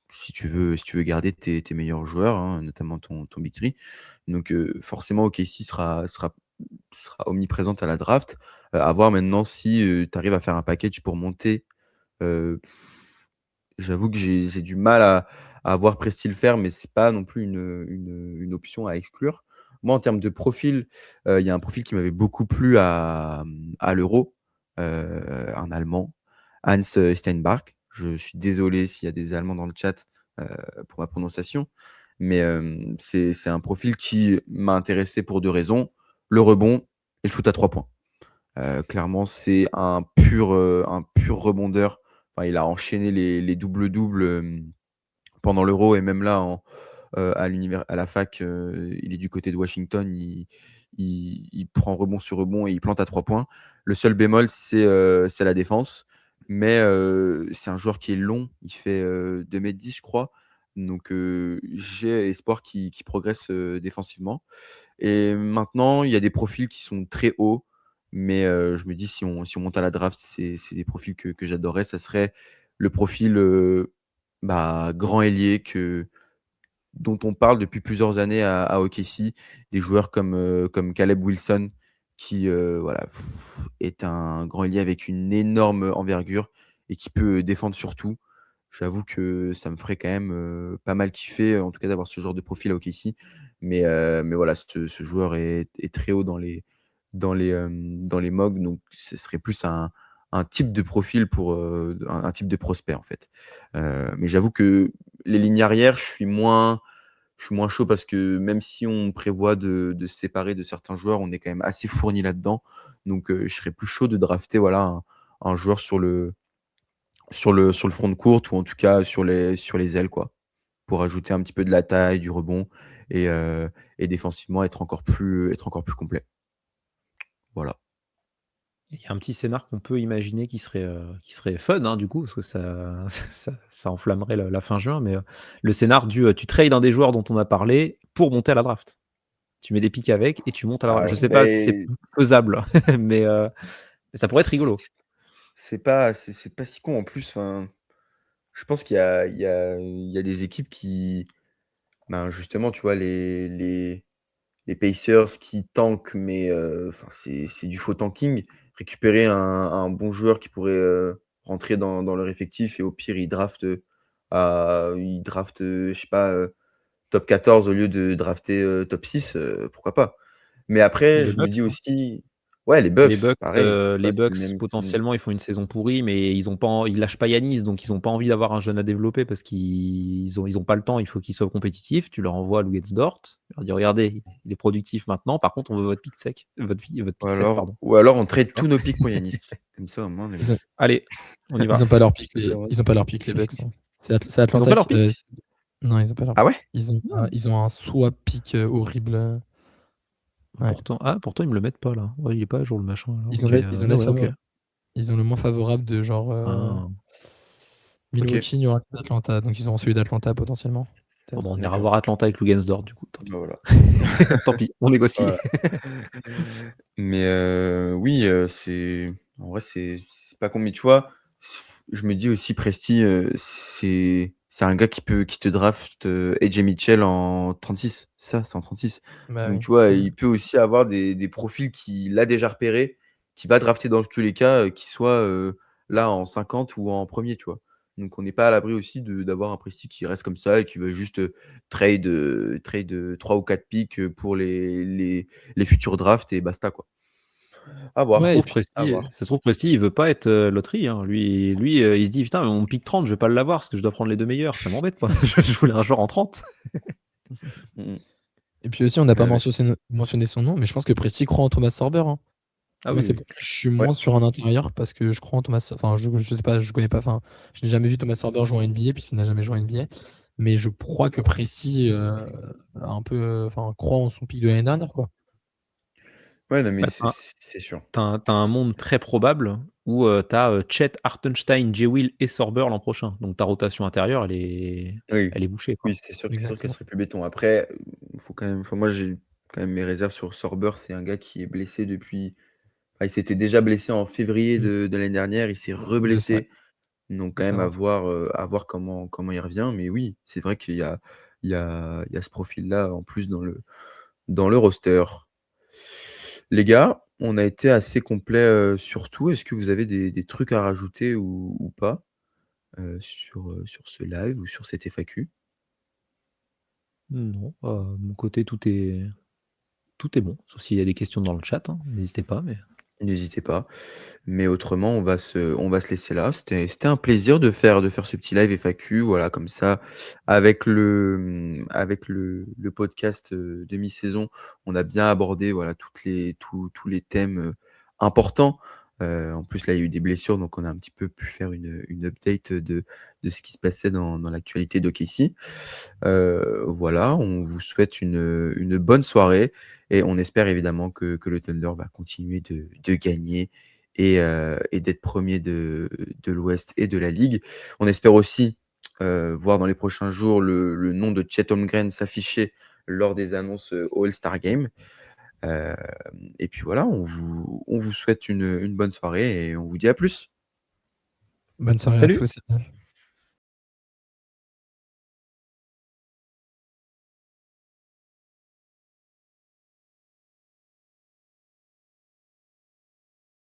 si tu veux garder tes meilleurs joueurs, hein, notamment ton Big 3. Donc forcément, OKC sera omniprésente à la draft. À voir maintenant si, tu arrives à faire un package pour monter. Heu, J'avoue que j'ai du mal à voir Presti le faire, mais c'est pas non plus une option à exclure. Moi, en termes de profil, il y a un profil qui m'avait beaucoup plu à l'Euro, un Allemand, Hans Steinbach. Je suis désolé s'il y a des Allemands dans le chat, heu, pour ma prononciation, mais c'est un profil qui m'a intéressé pour 2 raisons: le rebond et le shoot à 3 points. Clairement, c'est un pur rebondeur. Enfin, il a enchaîné les doubles-doubles, pendant l'Euro et même là à la fac, il est du côté de Washington, il prend rebond sur rebond et il plante à 3 points. Le seul bémol, c'est la défense, mais c'est un joueur qui est long, il fait 2,10 m, je crois, donc j'ai espoir qu'il progresse défensivement. Et maintenant, il y a des profils qui sont très hauts, mais je me dis si on monte à la draft, c'est des profils que j'adorerais. Ça serait le profil grand ailier dont on parle depuis plusieurs années à OKC, des joueurs comme Caleb Wilson, qui voilà, est un grand ailier avec une énorme envergure et qui peut défendre surtout. J'avoue que ça me ferait quand même pas mal kiffer, en tout cas d'avoir ce genre de profil à OKC. Mais voilà, ce joueur est très haut dans les mocks, donc ce serait plus un type de profil pour un type de prospect en fait. Mais j'avoue que les lignes arrière, je suis moins chaud parce que même si on prévoit de se séparer de certains joueurs, on est quand même assez fourni là-dedans. Donc je serais plus chaud de drafter voilà, un joueur sur le front de courte ou en tout cas sur les ailes, quoi, pour ajouter un petit peu de la taille, du rebond et défensivement être encore plus complet. Voilà. Il y a un petit scénar qu'on peut imaginer qui serait fun, hein, du coup, parce que ça, ça enflammerait la fin juin, mais le scénar tu trades un des joueurs dont on a parlé pour monter à la draft. Tu mets des pics avec et tu montes à la draft. Ah Je ouais, sais pas si c'est faisable, mais ça pourrait être rigolo. c'est pas si con en plus. Je pense qu'il y a des équipes qui, ben, justement, tu vois, les Pacers qui tankent, mais c'est du faux tanking. Récupérer un bon joueur qui pourrait rentrer dans leur effectif et au pire, ils draftent, je sais pas, top 14 au lieu de drafter top 6, pourquoi pas. Mais Ou après, les je me Bucks, dis hein. aussi, ouais, les Les Bucks, Bucks, pareil, tu vois, c'est le même. potentiellement, ils font une saison pourrie, mais ils lâchent pas Yanis, donc ils ont pas envie d'avoir un jeune à développer parce qu'ils ont pas le temps. Il faut qu'il soit compétitif. Tu leur envoies Luguentz-Dort. Tu leur dis, regardez, il est productif maintenant. Par contre, on veut votre pick sec, votre Ou pick 7, alors, pardon. ou alors on trade Tu tous vois. nos picks pour Yanis. Comme ça, au moins, Ils ont, Allez, on y ils va. ont pas leur pick, c'est vrai. ils ont pas leur pick, les Bucks, hein. C'est Ils ont Atlanta pas leur qui. pick. Non, ils ont pas leur Ah pick. ouais? Non. Ils ont un swap pick horrible. Ouais. Pourtant, ils me le mettent pas là. Ouais, il est pas à jour le machin. Alors. Ils ont, Ok, ils ont ouais, laissé ok. Ils ont le moins favorable de genre Ah. Ok, Milwaukee, New York, Atlanta. Donc ils ont celui d'Atlanta potentiellement. Bon, Peut-être. on ira d'accord. voir Atlanta avec Luguentz-Dort, du coup. Tant pis. Bah voilà. Tant pis, on négocie. Voilà. Mais oui, en vrai, c'est pas con. Mais tu vois, je me dis aussi, Presti, c'est un gars qui te draft AJ Mitchell en 36. Ça, c'est en 36. Bah Donc oui. tu vois, Mm. il peut aussi avoir des profils qu'il a déjà repérés, qu'il va drafter dans tous les cas, qui soient là en 50 ou en premier, tu vois. Donc on n'est pas à l'abri aussi d'avoir un Presti qui reste comme ça et qui veut juste trade 3 ou 4 picks pour les futurs drafts et basta, quoi. À Ça se voir, Ouais, et trouve, puis à Presti, voir. ça se trouve, Presti, il veut pas être loterie, hein. Lui, il se dit, putain, mon pick 30, je vais pas l'avoir parce que je dois prendre les deux meilleurs. Ça m'embête pas. Je voulais un joueur en 30. Mmh mh. et puis aussi, on n'a pas Mais je mentionné son nom, mais je pense que Presti croit en Thomas Sorber, hein. Ah Moi, oui, c'est oui. pour ça que je suis ouais. moins sur un intérieur parce que je crois en Thomas. Enfin, je sais pas, je connais pas. Enfin, je n'ai jamais vu Thomas Sorber jouer en NBA puisqu'il n'a jamais joué en NBA. Mais je crois que Presti a un peu, enfin, croit en son pic de l'année dernière, quoi. Ouais, non, mais Bah, c'est sûr. t'as un monde très probable où t'as Chet, Hartenstein, J. Will et Sorber l'an prochain. Donc ta rotation intérieure, Oui, elle est bouchée, oui, quoi. c'est sûr qu'elle Exactement. serait plus béton. Après, faut quand même moi, j'ai quand même mes réserves sur Sorber. C'est un gars qui est blessé depuis il s'était déjà blessé en février Mm. de l'année dernière. Il s'est Je sais, reblessé. Donc je quand sais, même Vincent. à voir comment il revient. Mais oui, c'est vrai qu'il y a ce profil-là en plus dans le roster. Les gars, on a été assez complet sur tout. Est-ce que vous avez des trucs à rajouter ou pas sur ce live ou sur cette FAQ? Non, de mon côté, tout est bon. Sauf s'il y a des questions dans le chat, hein, n'hésitez pas. Mais... N'hésitez pas. Mais autrement, on va se laisser là. C'était un plaisir de faire ce petit live FAQ, voilà, comme ça, avec le podcast de mi-saison, on a bien abordé, voilà, tous les thèmes importants. En plus, là, il y a eu des blessures, donc on a un petit peu pu faire une update de ce qui se passait dans l'actualité d'OKC. Voilà, on vous souhaite une bonne soirée et on espère évidemment que le Thunder va continuer de gagner et d'être premier de l'Ouest et de la Ligue. On espère aussi voir dans les prochains jours le nom de Chet Holmgren s'afficher lors des annonces au All-Star Game. Et puis voilà, on vous souhaite une bonne soirée et on vous dit à plus. Bonne soirée à Salut! tous.